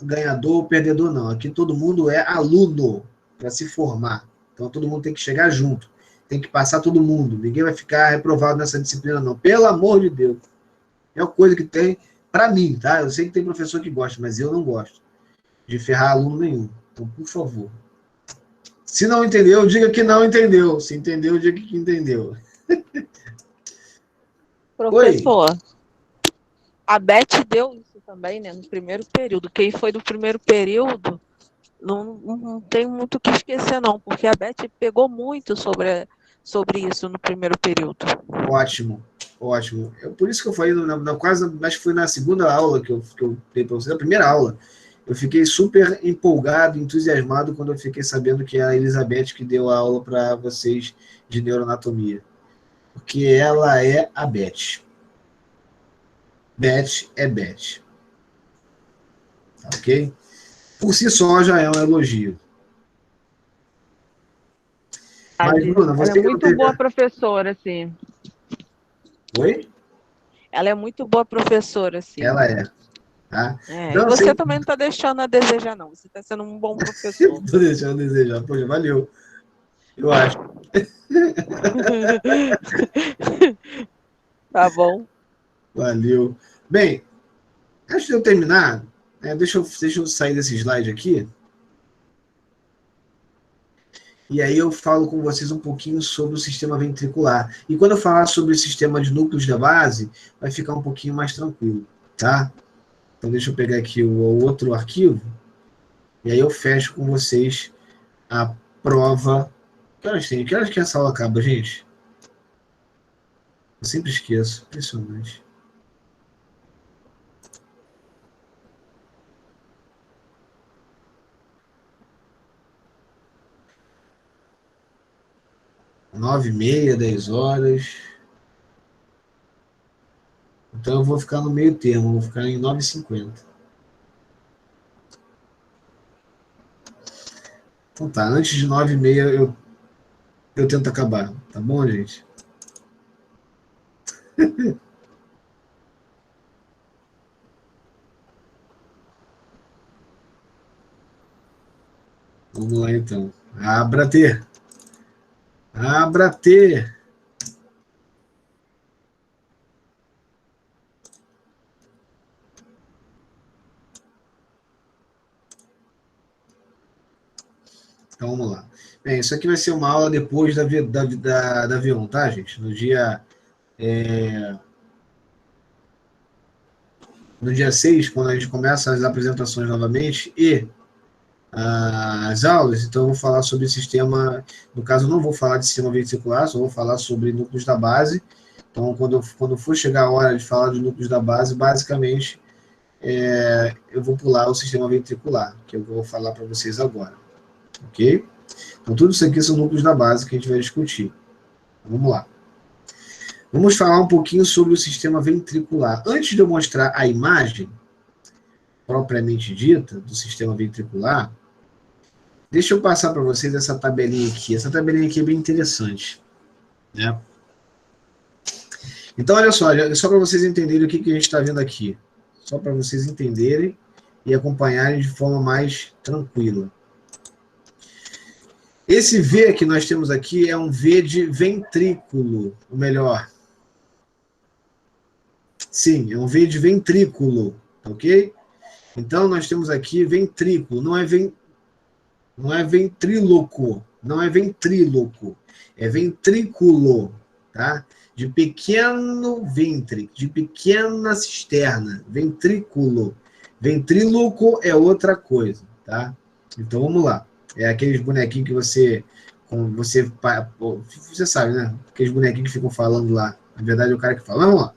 ganhador ou perdedor, não. Aqui todo mundo é aluno para se formar. Então todo mundo tem que chegar junto. Tem que passar todo mundo. Ninguém vai ficar reprovado nessa disciplina, não. Pelo amor de Deus. É uma coisa que tem para mim, tá? Eu sei que tem professor que gosta, mas eu não gosto de ferrar aluno nenhum. Então, por favor. Se não entendeu, diga que não entendeu. Se entendeu, diga que entendeu. Professor, oi? A Beth deu isso também, né? No primeiro período. Quem foi do primeiro período não tem muito o que esquecer, não, porque a Beth pegou muito sobre isso no primeiro período. Ótimo, ótimo. Por isso que eu falei, quase, acho que foi na segunda aula que eu dei para vocês, na primeira aula. Eu fiquei super empolgado, entusiasmado quando eu fiquei sabendo que é a Elizabeth que deu a aula para vocês de neuroanatomia. Porque ela é a Beth. Beth é Beth. Ok? Por si só já é um elogio. Mas, Bruna, você ela é muito boa professora, assim. Oi? Ela é muito boa professora, assim. Ela é. Tá? Então, e você também não está deixando a desejar, não. Você está sendo um bom professor. Estou deixando a desejar. Poxa, valeu. Eu acho. Tá bom. Valeu. Bem, antes de eu terminar, deixa eu sair desse slide aqui. E aí eu falo com vocês um pouquinho sobre o sistema ventricular. E quando eu falar sobre o sistema de núcleos da base, vai ficar um pouquinho mais tranquilo, tá? Então deixa eu pegar aqui o outro arquivo. E aí eu fecho com vocês a prova. Que horas tem? Que horas que essa aula acaba, gente? Eu sempre esqueço. Impressionante. Nove e meia, 10 horas. Então eu vou ficar no meio termo, vou ficar em 9,50. Então tá, antes de 9,6 eu tento acabar, tá bom, gente? Vamos lá então. Abra-te! Abra-te! Então vamos lá. Bem, isso aqui vai ser uma aula depois da V1, tá, gente? No dia 6, quando a gente começa as apresentações novamente e as aulas, então eu vou falar sobre sistema, no caso eu não vou falar de sistema ventricular, só vou falar sobre núcleos da base. Então quando for chegar a hora de falar de núcleos da base, basicamente eu vou pular o sistema ventricular, que eu vou falar para vocês agora, ok? Então tudo isso aqui são núcleos da base que a gente vai discutir. Então, vamos lá. Vamos falar um pouquinho sobre o sistema ventricular. Antes de eu mostrar a imagem propriamente dita do sistema ventricular, deixa eu passar para vocês essa tabelinha aqui. Essa tabelinha aqui é bem interessante, né? Então, olha só para vocês entenderem o que a gente está vendo aqui. Só para vocês entenderem e acompanharem de forma mais tranquila. Esse V que nós temos aqui é um V de ventrículo, ou melhor. Sim, é um V de ventrículo, ok? Então, nós temos aqui ventrículo, não é ventríloco, não é ventríloco, é ventrículo, tá? De pequeno ventre, de pequena cisterna, ventrículo. Ventríloco é outra coisa, tá? Então, vamos lá. É aqueles bonequinhos que você sabe, né? Aqueles bonequinhos que ficam falando lá. Na verdade, é o cara que fala. Vamos lá.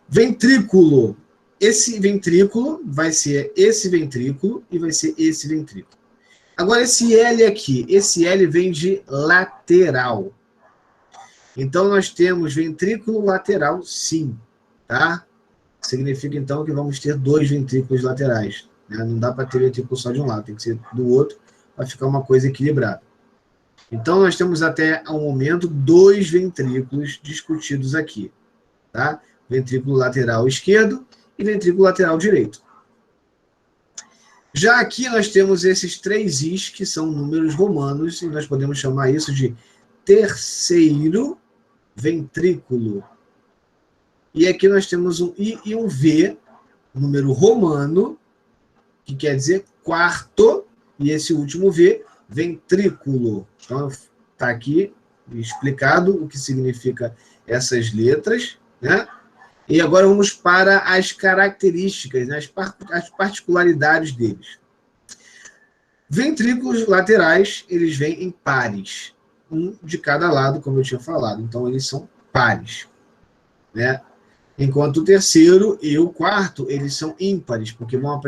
Ventrículo. Esse ventrículo vai ser esse ventrículo e vai ser esse ventrículo. Agora, esse L aqui, esse L vem de lateral. Então, nós temos ventrículo lateral, sim, tá? Significa, então, que vamos ter dois ventrículos laterais, né? Não dá para ter ventrículo só de um lado, tem que ser do outro, para ficar uma coisa equilibrada. Então, nós temos até ao momento dois ventrículos discutidos aqui, tá? Ventrículo lateral esquerdo e ventrículo lateral direito. Já aqui nós temos esses três Is, que são números romanos, e nós podemos chamar isso de terceiro ventrículo. E aqui nós temos um I e um V, número romano, que quer dizer quarto, e esse último V, ventrículo. Então, está aqui explicado o que significa essas letras, né? E agora vamos para as características, né? As particularidades deles. Ventrículos laterais, eles vêm em pares, um de cada lado, como eu tinha falado. Então, eles são pares, né? Enquanto o terceiro e o quarto, eles são ímpares, porque vão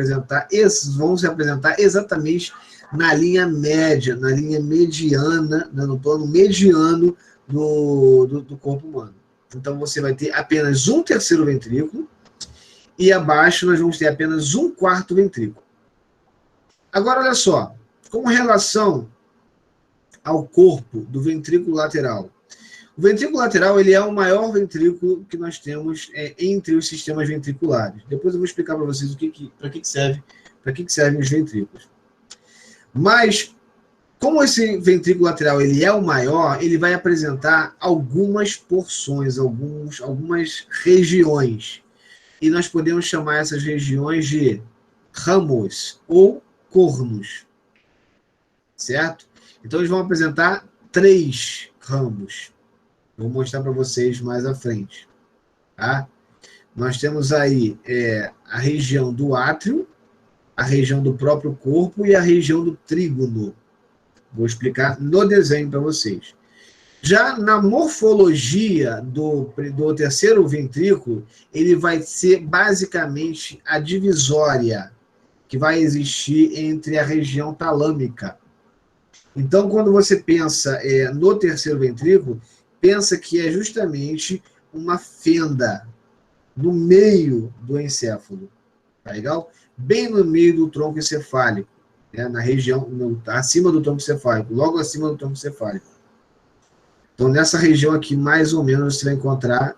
se apresentar exatamente na linha média, na linha mediana, no plano mediano do corpo humano. Então, você vai ter apenas um terceiro ventrículo e abaixo nós vamos ter apenas um quarto ventrículo. Agora, olha só, com relação ao corpo do ventrículo lateral. O ventrículo lateral ele é o maior ventrículo que nós temos entre os sistemas ventriculares. Depois eu vou explicar para vocês para que servem os ventrículos. Mas, como esse ventrículo lateral ele é o maior, ele vai apresentar algumas porções, algumas regiões. E nós podemos chamar essas regiões de ramos ou cornos. Certo? Então, eles vão apresentar 3 ramos. Vou mostrar para vocês mais à frente. Tá? Nós temos aí a região do átrio, a região do próprio corpo e a região do trígono. Vou explicar no desenho para vocês. Já na morfologia do terceiro ventrículo, ele vai ser basicamente a divisória que vai existir entre a região talâmica. Então, quando você pensa no terceiro ventrículo, pensa que é justamente uma fenda, no meio do encéfalo, tá legal? Bem no meio do tronco encefálico, né? Na região, acima do tronco encefálico, logo acima do tronco encefálico. Então, nessa região aqui, mais ou menos, você vai encontrar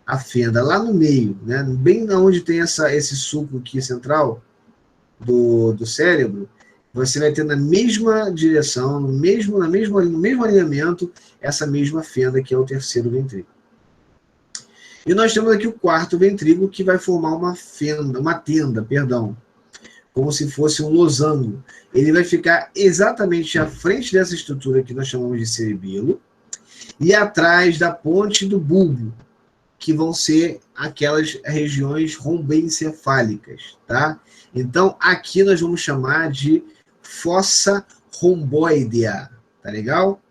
a fenda, lá no meio, né? Bem onde tem esse sulco aqui central do cérebro, você vai ter na mesma direção, no mesmo alinhamento, essa mesma fenda que é o terceiro ventrículo. E nós temos aqui o quarto ventrículo, que vai formar uma tenda, como se fosse um losango. Ele vai ficar exatamente à frente dessa estrutura que nós chamamos de cerebelo e atrás da ponte do bulbo, que vão ser aquelas regiões rombencefálicas, tá? Então, aqui nós vamos chamar de fossa romboidea, tá legal?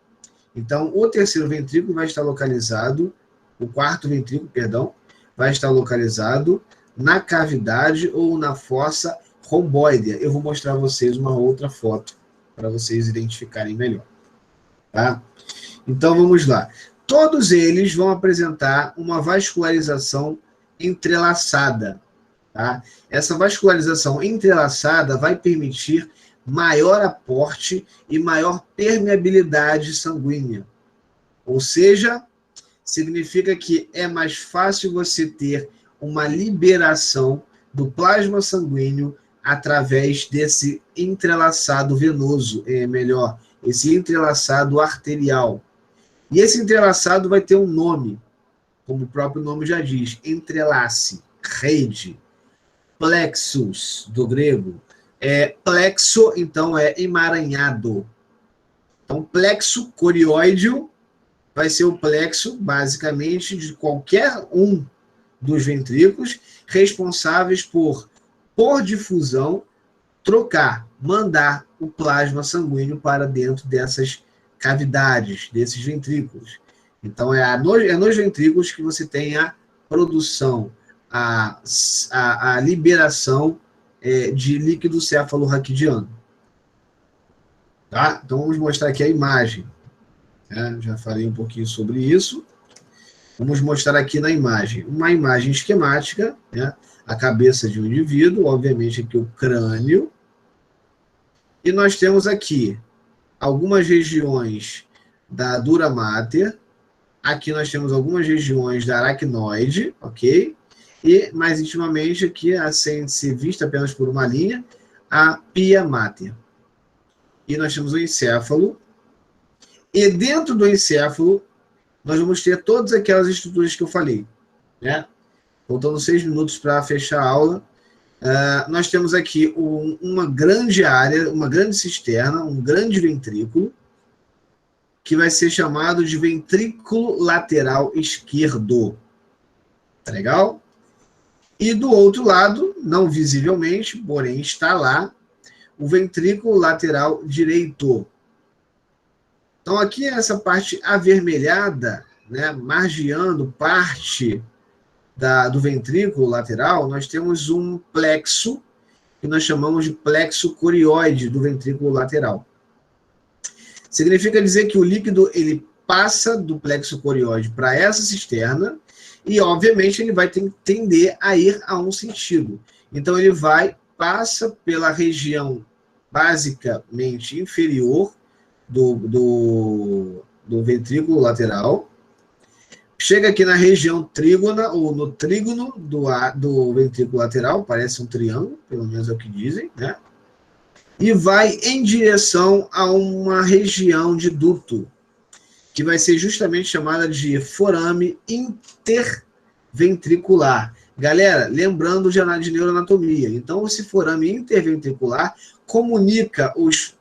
Então, o terceiro ventrículo vai estar localizado, o quarto ventrículo, perdão, vai estar localizado na cavidade ou na fossa romboidea. Eu vou mostrar a vocês uma outra foto para vocês identificarem melhor, tá? Então, vamos lá. Todos eles vão apresentar uma vascularização entrelaçada, tá? Essa vascularização entrelaçada vai permitir maior aporte e maior permeabilidade sanguínea. Ou seja, significa que é mais fácil você ter uma liberação do plasma sanguíneo através desse entrelaçado venoso, esse entrelaçado arterial. E esse entrelaçado vai ter um nome, como o próprio nome já diz, entrelace, rede, plexus, do grego. Plexo, então, é emaranhado. Então, plexo corióideo vai ser o plexo, basicamente, de qualquer um dos ventrículos responsáveis por difusão, mandar o plasma sanguíneo para dentro dessas cavidades, desses ventrículos. Então, é nos ventrículos que você tem a produção, a liberação de líquido cefalorraquidiano. Tá? Então, vamos mostrar aqui a imagem. Já falei um pouquinho sobre isso. Vamos mostrar aqui na imagem. Uma imagem esquemática, né? A cabeça de um indivíduo, obviamente aqui o crânio. E nós temos aqui algumas regiões da dura mater. Aqui nós temos algumas regiões da aracnoide, ok? E, mais intimamente, aqui, sem ser vista apenas por uma linha, a pia mater. E nós temos o encéfalo. E dentro do encéfalo, nós vamos ter todas aquelas estruturas que eu falei, né? Faltando 6 minutos para fechar a aula. Nós temos aqui uma grande área, uma grande cisterna, um grande ventrículo, que vai ser chamado de ventrículo lateral esquerdo. Tá legal? E do outro lado, não visivelmente, porém está lá, o ventrículo lateral direito. Então, aqui essa parte avermelhada, né, margeando parte do ventrículo lateral, nós temos um plexo, que nós chamamos de plexo corióide do ventrículo lateral. Significa dizer que o líquido ele passa do plexo corióide para essa cisterna e, obviamente, ele vai tender a ir a um sentido. Então, ele passa pela região basicamente inferior do ventrículo lateral, chega aqui na região trígona, ou no trígono do ventrículo lateral, parece um triângulo, pelo menos é o que dizem, né? E vai em direção a uma região de duto, que vai ser justamente chamada de forame interventricular. Galera, lembrando de neuroanatomia, então esse forame interventricular comunica os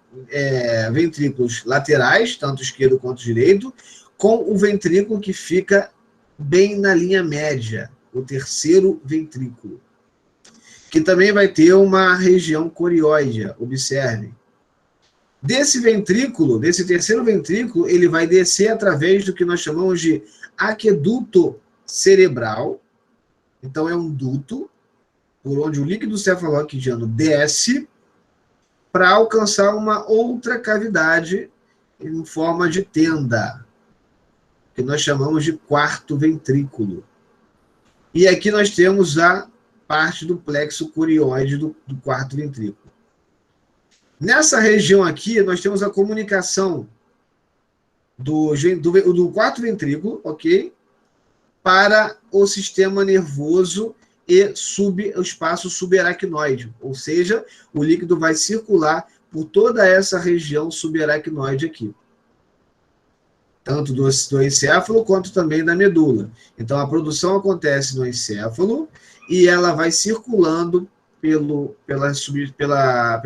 ventrículos laterais, tanto esquerdo quanto direito, com o ventrículo que fica bem na linha média, o terceiro ventrículo, que também vai ter uma região corióidea, observem. Desse terceiro ventrículo, ele vai descer através do que nós chamamos de aqueduto cerebral. Então, é um duto por onde o líquido cefalorraquidiano desce para alcançar uma outra cavidade em forma de tenda, que nós chamamos de quarto ventrículo. E aqui nós temos a parte do plexo curioide do quarto ventrículo. Nessa região aqui, nós temos a comunicação do quarto ventrículo, ok? Para o sistema nervoso e o espaço subaracnoide. Ou seja, o líquido vai circular por toda essa região subaracnoide aqui. Tanto do encéfalo quanto também da medula. Então, a produção acontece no encéfalo e ela vai circulando pelo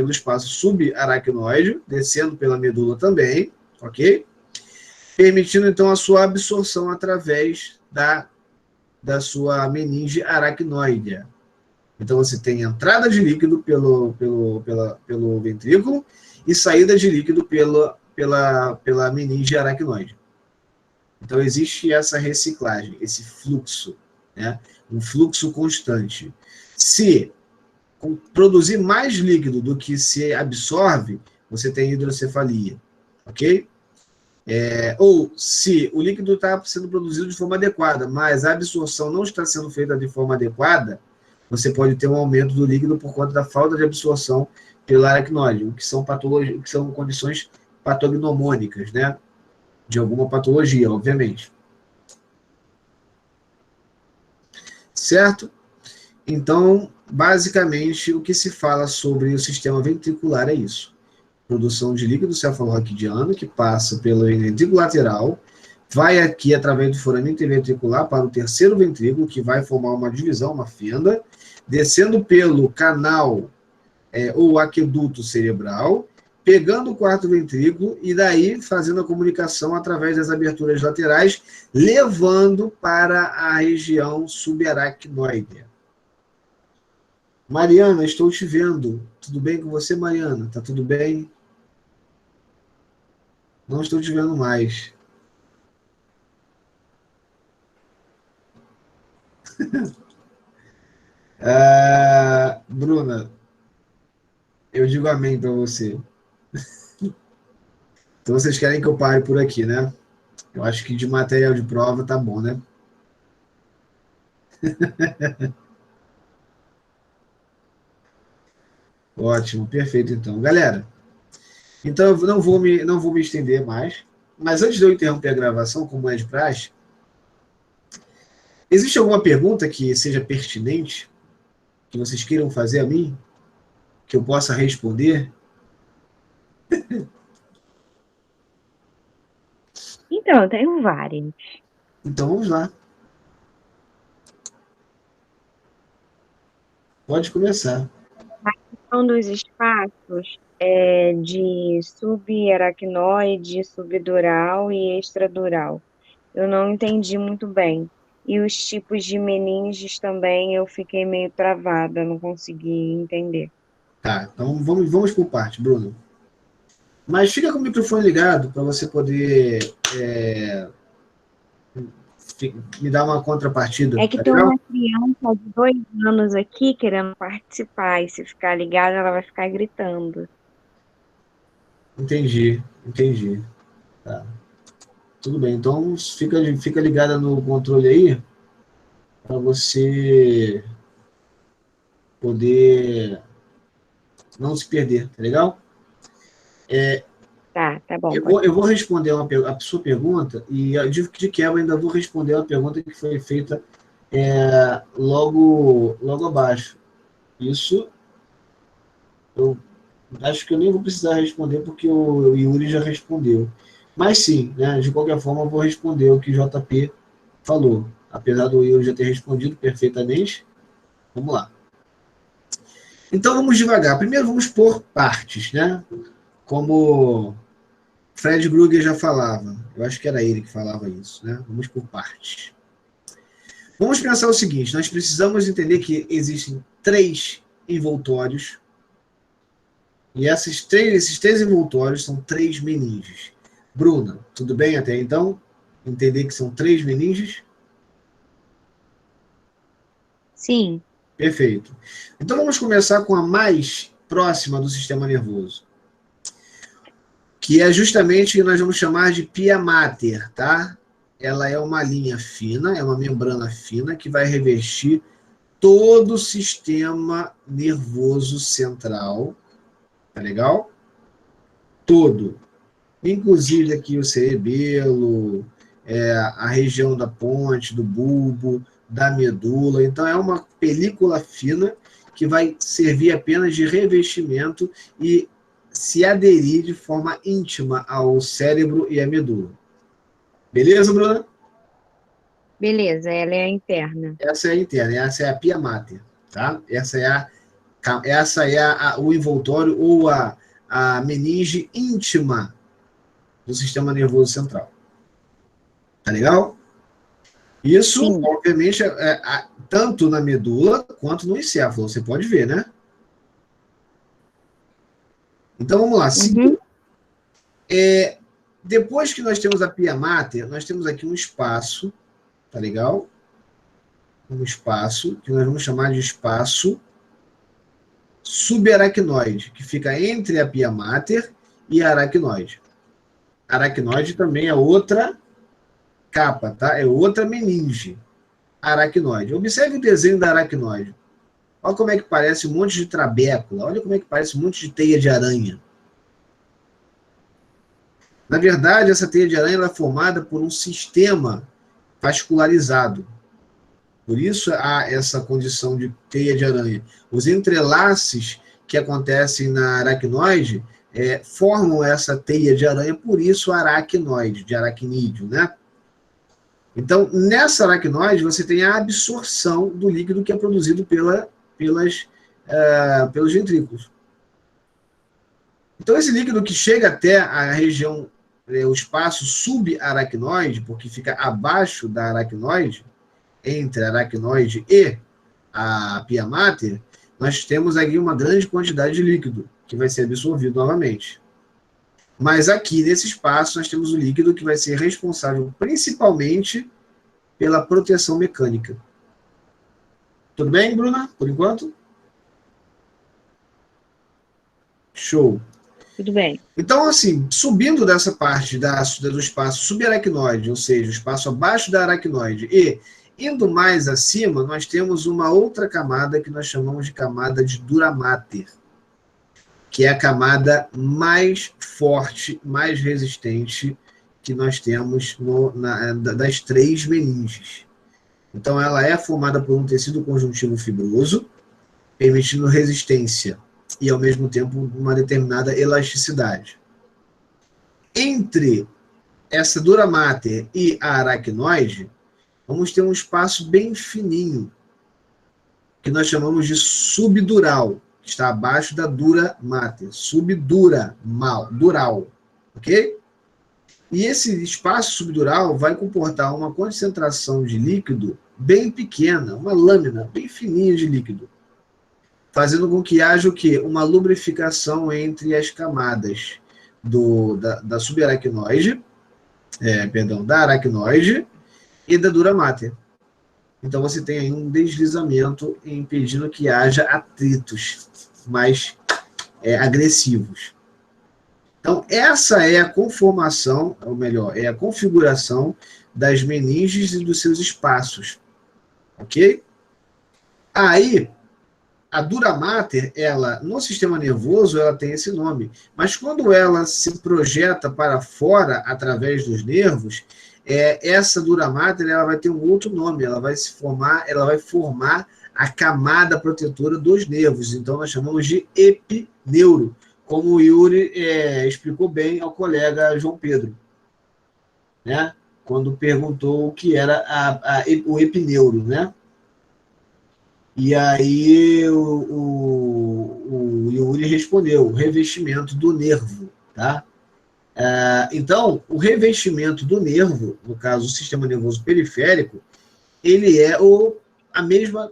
espaço subaracnoide, descendo pela medula também, ok? Permitindo, então, a sua absorção através da sua meninge aracnoide. Então, você tem entrada de líquido pelo ventrículo e saída de líquido pela meninge aracnoide. Então, existe essa reciclagem, esse fluxo, né? Um fluxo constante. Se produzir mais líquido do que se absorve, você tem hidrocefalia, ok? Ou se o líquido está sendo produzido de forma adequada, mas a absorção não está sendo feita de forma adequada, você pode ter um aumento do líquido por conta da falta de absorção pelo aracnoide, o que são patologias, que são condições patognomônicas, né? De alguma patologia, obviamente. Certo? Então, basicamente, o que se fala sobre o sistema ventricular é isso. Produção de líquido cefalorraquidiano, que passa pelo ventrículo lateral, vai aqui através do forame interventricular para o terceiro ventrículo, que vai formar uma divisão, uma fenda, descendo pelo canal ou aqueduto cerebral, pegando o quarto ventrículo e daí fazendo a comunicação através das aberturas laterais, levando para a região subaracnoide. Mariana, estou te vendo. Tudo bem com você, Mariana? Tá tudo bem? Não estou te vendo mais. Bruna, eu digo amém para você. Então vocês querem que eu pare por aqui, né? Eu acho que de material de prova tá bom, né? Ótimo, perfeito então. Galera, então eu não vou me estender mais, mas antes de eu interromper a gravação, como é de praxe, existe alguma pergunta que seja pertinente, que vocês queiram fazer a mim, que eu possa responder? Então, eu tenho várias. Então vamos lá. Pode começar. São dos espaços de subaracnoide, subdural e extradural. Eu não entendi muito bem. E os tipos de meninges também eu fiquei meio travada, não consegui entender. Tá, então vamos por parte, Bruno. Mas fica com o microfone ligado para você poder me dar uma contrapartida. É que Tá tem legal? uma criança de 2 anos aqui querendo participar, e se ficar ligada, ela vai ficar gritando. Entendi. Tá. Tudo bem, então fica ligada no controle aí para você poder não se perder, tá legal? Tá bom. Eu vou responder a sua pergunta e de quebra ainda vou responder uma pergunta que foi feita logo abaixo. Isso eu acho que eu nem vou precisar responder porque o Yuri já respondeu. Mas sim, né, de qualquer forma eu vou responder o que o JP falou. Apesar do Yuri já ter respondido perfeitamente. Vamos lá. Então vamos devagar. Primeiro vamos por partes, né? Como Fred Krueger já falava. Eu acho que era ele que falava isso, né? Vamos por partes. Vamos pensar o seguinte, nós precisamos entender que existem 3 envoltórios e esses três envoltórios são 3 meninges. Bruna, tudo bem até então? Entender que são 3 meninges? Sim. Perfeito. Então vamos começar com a mais próxima do sistema nervoso, que é justamente o que nós vamos chamar de pia mater, tá? ela é uma linha fina, é uma membrana fina que vai revestir todo o sistema nervoso central, tá legal? Todo. Inclusive aqui o cerebelo, a região da ponte, do bulbo, da medula. Então, é uma película fina que vai servir apenas de revestimento e se aderir de forma íntima ao cérebro e à medula. Beleza, Bruna? Beleza, ela é a interna. Essa é a interna, essa é a pia mater, tá? Essa é o envoltório ou a meninge íntima do sistema nervoso central. Tá legal? Isso, Sim. obviamente, tanto na medula quanto no encéfalo, você pode ver, né? Então, vamos lá. Uhum. Depois que nós temos a pia mater, nós temos aqui um espaço, tá legal? Um espaço, que nós vamos chamar de espaço subaracnoide, que fica entre a pia mater e a aracnoide. Aracnoide também é outra capa, tá? É outra meninge. Aracnoide. Observe o desenho da aracnoide. Olha como é que parece um monte de trabécula. Olha como é que parece um monte de teia de aranha. Na verdade, essa teia de aranha é formada por um sistema vascularizado. Por isso há essa condição de teia de aranha. Os entrelaces que acontecem na aracnoide formam essa teia de aranha, por isso aracnoide, de aracnídeo, né? Então, nessa aracnoide, você tem a absorção do líquido que é produzido pelos ventrículos. Então, esse líquido que chega até a região, o espaço subaracnoide, porque fica abaixo da aracnoide, entre a aracnoide e a pia mater, nós temos aqui uma grande quantidade de líquido que vai ser absorvido novamente. Mas aqui, nesse espaço, nós temos o líquido que vai ser responsável principalmente pela proteção mecânica. Tudo bem, Bruna? Por enquanto? Show. Tudo bem. Então, assim, subindo dessa parte do espaço subaracnoide, ou seja, o espaço abaixo da aracnoide, e indo mais acima, nós temos uma outra camada que nós chamamos de camada de dura mater, que é a camada mais forte, mais resistente que nós temos das três meninges. Então, ela é formada por um tecido conjuntivo fibroso, permitindo resistência e, ao mesmo tempo, uma determinada elasticidade. Entre essa dura mater e a aracnoide, vamos ter um espaço bem fininho, que nós chamamos de subdural, que está abaixo da dura mater, dural, ok? E esse espaço subdural vai comportar uma concentração de líquido bem pequena, uma lâmina bem fininha de líquido, fazendo com que haja o quê? Uma lubrificação entre as camadas da subaracnoide, da aracnoide e da dura mater. Então você tem aí um deslizamento impedindo que haja atritos mais agressivos. Então, essa é a conformação, ou melhor, é a configuração das meninges e dos seus espaços. Ok? Aí, a dura mater, ela, no sistema nervoso, ela tem esse nome. Mas quando ela se projeta para fora, através dos nervos, essa dura mater, ela vai ter um outro nome. Ela vai formar a camada protetora dos nervos. Então, nós chamamos de epineuro, como o Yuri explicou bem ao colega João Pedro, né? Quando perguntou o que era o epineuro, né? E aí o Yuri respondeu, o revestimento do nervo, tá? Então, o revestimento do nervo, no caso, o sistema nervoso periférico, ele é a mesma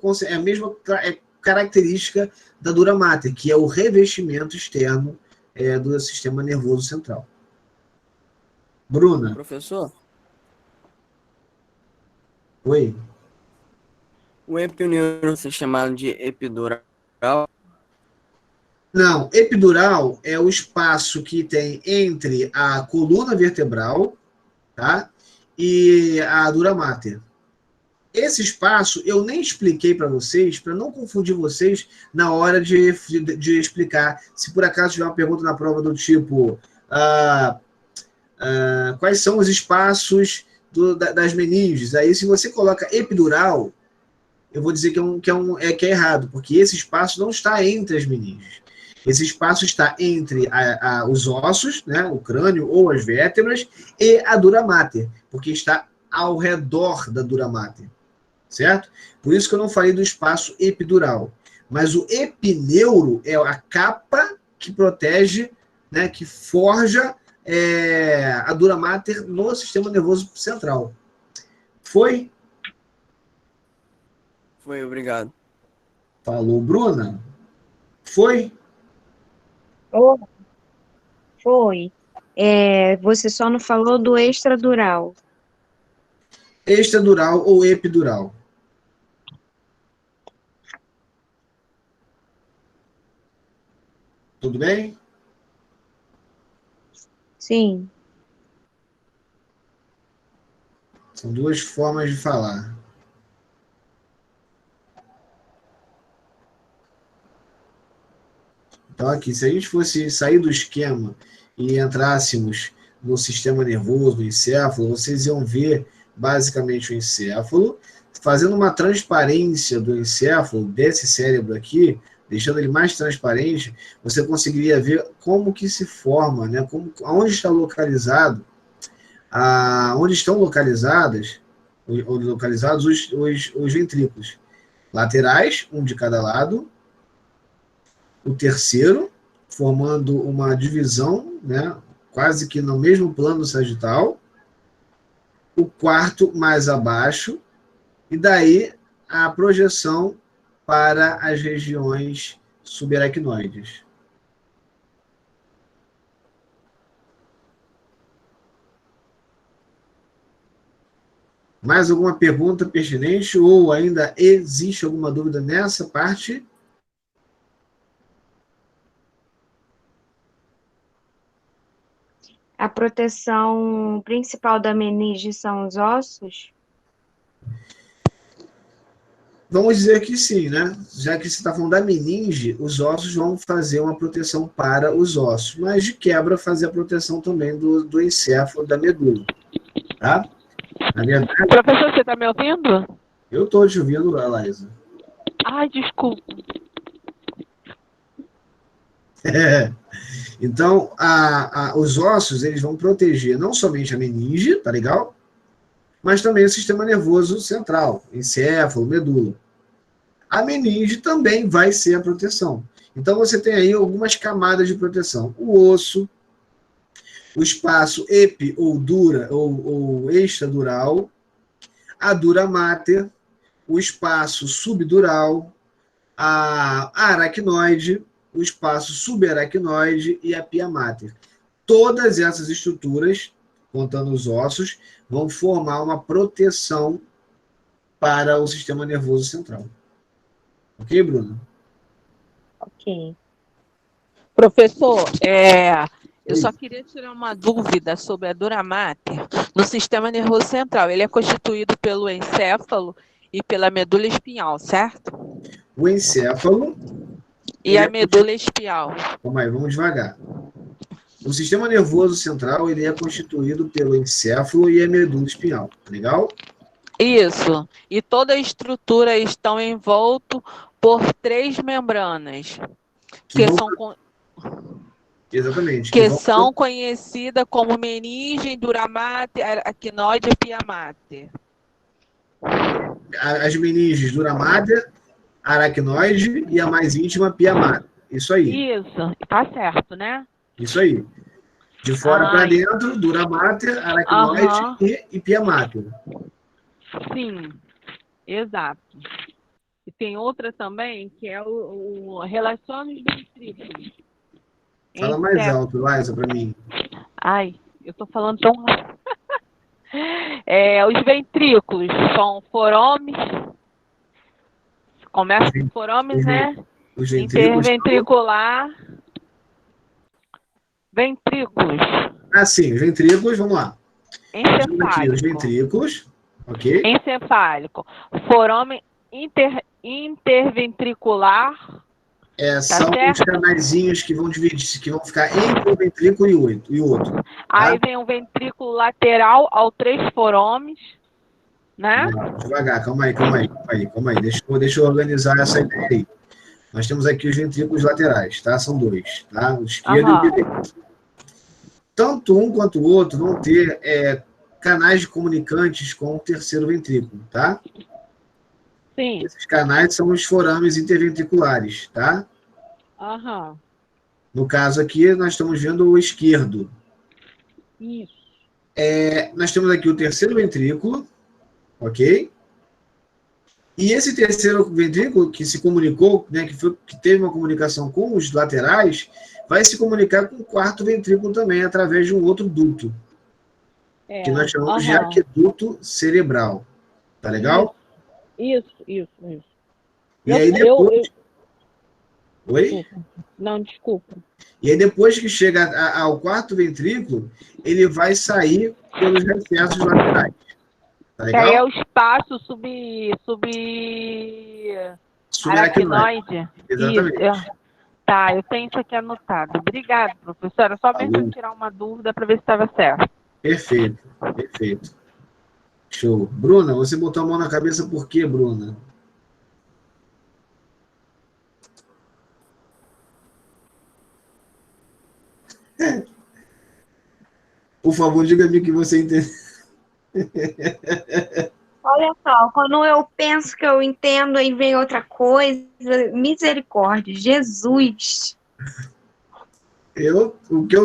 característica da dura mater, que é o revestimento externo do sistema nervoso central. Bruna? Professor, Oi? o epineuro é chamado de epidural. Não, epidural é o espaço que tem entre a coluna vertebral, tá? e a dura mater. Esse espaço eu nem expliquei para vocês, para não confundir vocês na hora de explicar. Se por acaso tiver uma pergunta na prova do tipo quais são os espaços das meninges, aí se você coloca epidural, eu vou dizer que é errado, porque esse espaço não está entre as meninges. Esse espaço está entre os ossos, né, o crânio ou as vértebras, e a dura mater, porque está ao redor da dura mater, certo? Por isso que eu não falei do espaço epidural. Mas o epineuro é a capa que protege, né, que forja a dura mater no sistema nervoso central. Foi? Foi, obrigado. Falou, Bruna? Foi? Oh, foi. Você só não falou do extradural. Extradural ou epidural? Tudo bem? Sim. São duas formas de falar. Então, aqui, se a gente fosse sair do esquema e entrássemos no sistema nervoso, no encéfalo, vocês iam ver basicamente o encéfalo, fazendo uma transparência do encéfalo, desse cérebro aqui, deixando ele mais transparente, você conseguiria ver como que se forma, né? Onde está localizado, onde estão localizados os ventrículos laterais, um de cada lado, o terceiro, formando uma divisão, né, quase que no mesmo plano sagital, o quarto mais abaixo, e daí a projeção para as regiões subaracnoides. Mais alguma pergunta pertinente ou ainda existe alguma dúvida nessa parte? A proteção principal da meninge são os ossos? Vamos dizer que sim, né? Já que você está falando da meninge, os ossos vão fazer uma proteção para os ossos, mas de quebra fazer a proteção também do encéfalo, da medula, tá? Na verdade, Professor, você está me ouvindo? eu estou te ouvindo, Laísa. Ai, desculpa. Então, os ossos, eles vão proteger não somente a meninge, tá legal? Mas também o sistema nervoso central, encéfalo, medula. A meninge também vai ser a proteção. Então, você tem aí algumas camadas de proteção. O osso, o espaço epi ou dura ou extradural, a dura mater, o espaço subdural, a aracnoide, o espaço subaracnoide e a pia mater. Todas essas estruturas, contando os ossos, vão formar uma proteção para o sistema nervoso central. Ok, Bruno? Ok. Professor, eu só queria tirar uma dúvida sobre a dura mater no sistema nervoso central. Ele é constituído pelo encéfalo e pela medula espinhal, certo? O encéfalo... E a medula espinhal. Calma aí, vamos devagar. O sistema nervoso central, ele é constituído pelo encéfalo e a medula espinhal, legal? Isso. E toda a estrutura estão envolto por 3 membranas, Exatamente. Que são conhecidas como meninge, dura mater, aracnoide e pia mater. As meninges dura mater, aracnoide e a mais íntima, pia mater. Isso aí. Isso, tá certo, né? Isso aí. De fora para dentro, dura mater, aracnoide e pia mater. Sim, exato. E tem outra também, que é o relaciona os ventrículos. Fala mais alto, Laísa, para mim. Ai, eu tô falando tão rápido. Os ventrículos são forames. Começa com forames, né? Os ventrículos. Interventricular. Ventrículos. Sim, os ventrículos, vamos lá. Temos aqui os Encefálico. ventrículos, ok? Encefálico. Forame interventricular. São os certo? canaizinhos que vão dividir, que vão ficar entre o ventrículo e o outro. Aí vem o ventrículo lateral ao 3 forames, né? Não, devagar, calma aí. Deixa eu organizar essa ideia aí. Nós temos aqui os ventrículos laterais, tá? São dois, tá? O esquerdo e o direito. Tanto um quanto o outro vão ter canais comunicantes com o terceiro ventrículo, tá? Sim. Esses canais são os forames interventriculares, tá? Aham. No caso aqui, nós estamos vendo o esquerdo. Isso. Nós temos aqui o terceiro ventrículo, ok? E esse terceiro ventrículo que se comunicou, né, que teve uma comunicação com os laterais, vai se comunicar com o quarto ventrículo também, através de um outro duto, que nós chamamos de aqueduto cerebral. Tá legal? Isso. E aí depois... Oi? Não, desculpa. E aí depois que chega ao quarto ventrículo, ele vai sair pelos recessos laterais. Tá legal? Que aí é o espaço subaracnoide. Exatamente. Isso. Tá, eu tenho isso aqui anotado. Obrigada, professora. Só mesmo eu tirar uma dúvida para ver se estava certo. Perfeito. Show. Bruna, você botou a mão na cabeça por quê, Bruna? Por favor, diga-me o que você entendeu. Olha só, quando eu penso que eu entendo, aí vem outra coisa. Misericórdia, Jesus. O que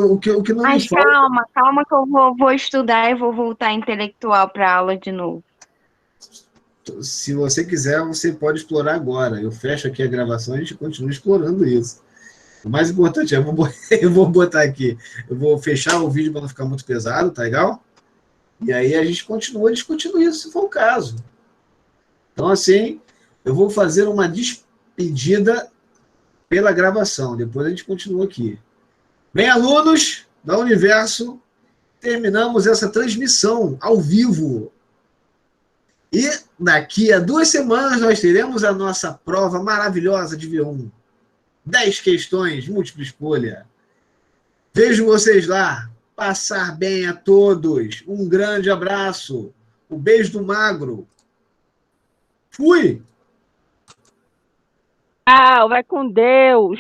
não Mas me falta... calma que eu vou estudar e vou voltar intelectual para aula de novo. Se você quiser, você pode explorar agora. Eu fecho aqui a gravação e a gente continua explorando isso. O mais importante é, eu vou botar aqui, eu vou fechar o vídeo para não ficar muito pesado, tá legal? E aí a gente continua discutindo isso, se for o caso. Então, assim, eu vou fazer uma despedida pela gravação. Depois a gente continua aqui. Bem, alunos da Universo, terminamos essa transmissão ao vivo. E daqui a 2 semanas nós teremos a nossa prova maravilhosa de V1. 10 questões, múltipla escolha. Vejo vocês lá. Passar bem a todos. Um grande abraço. O beijo do magro. Fui! Vai com Deus.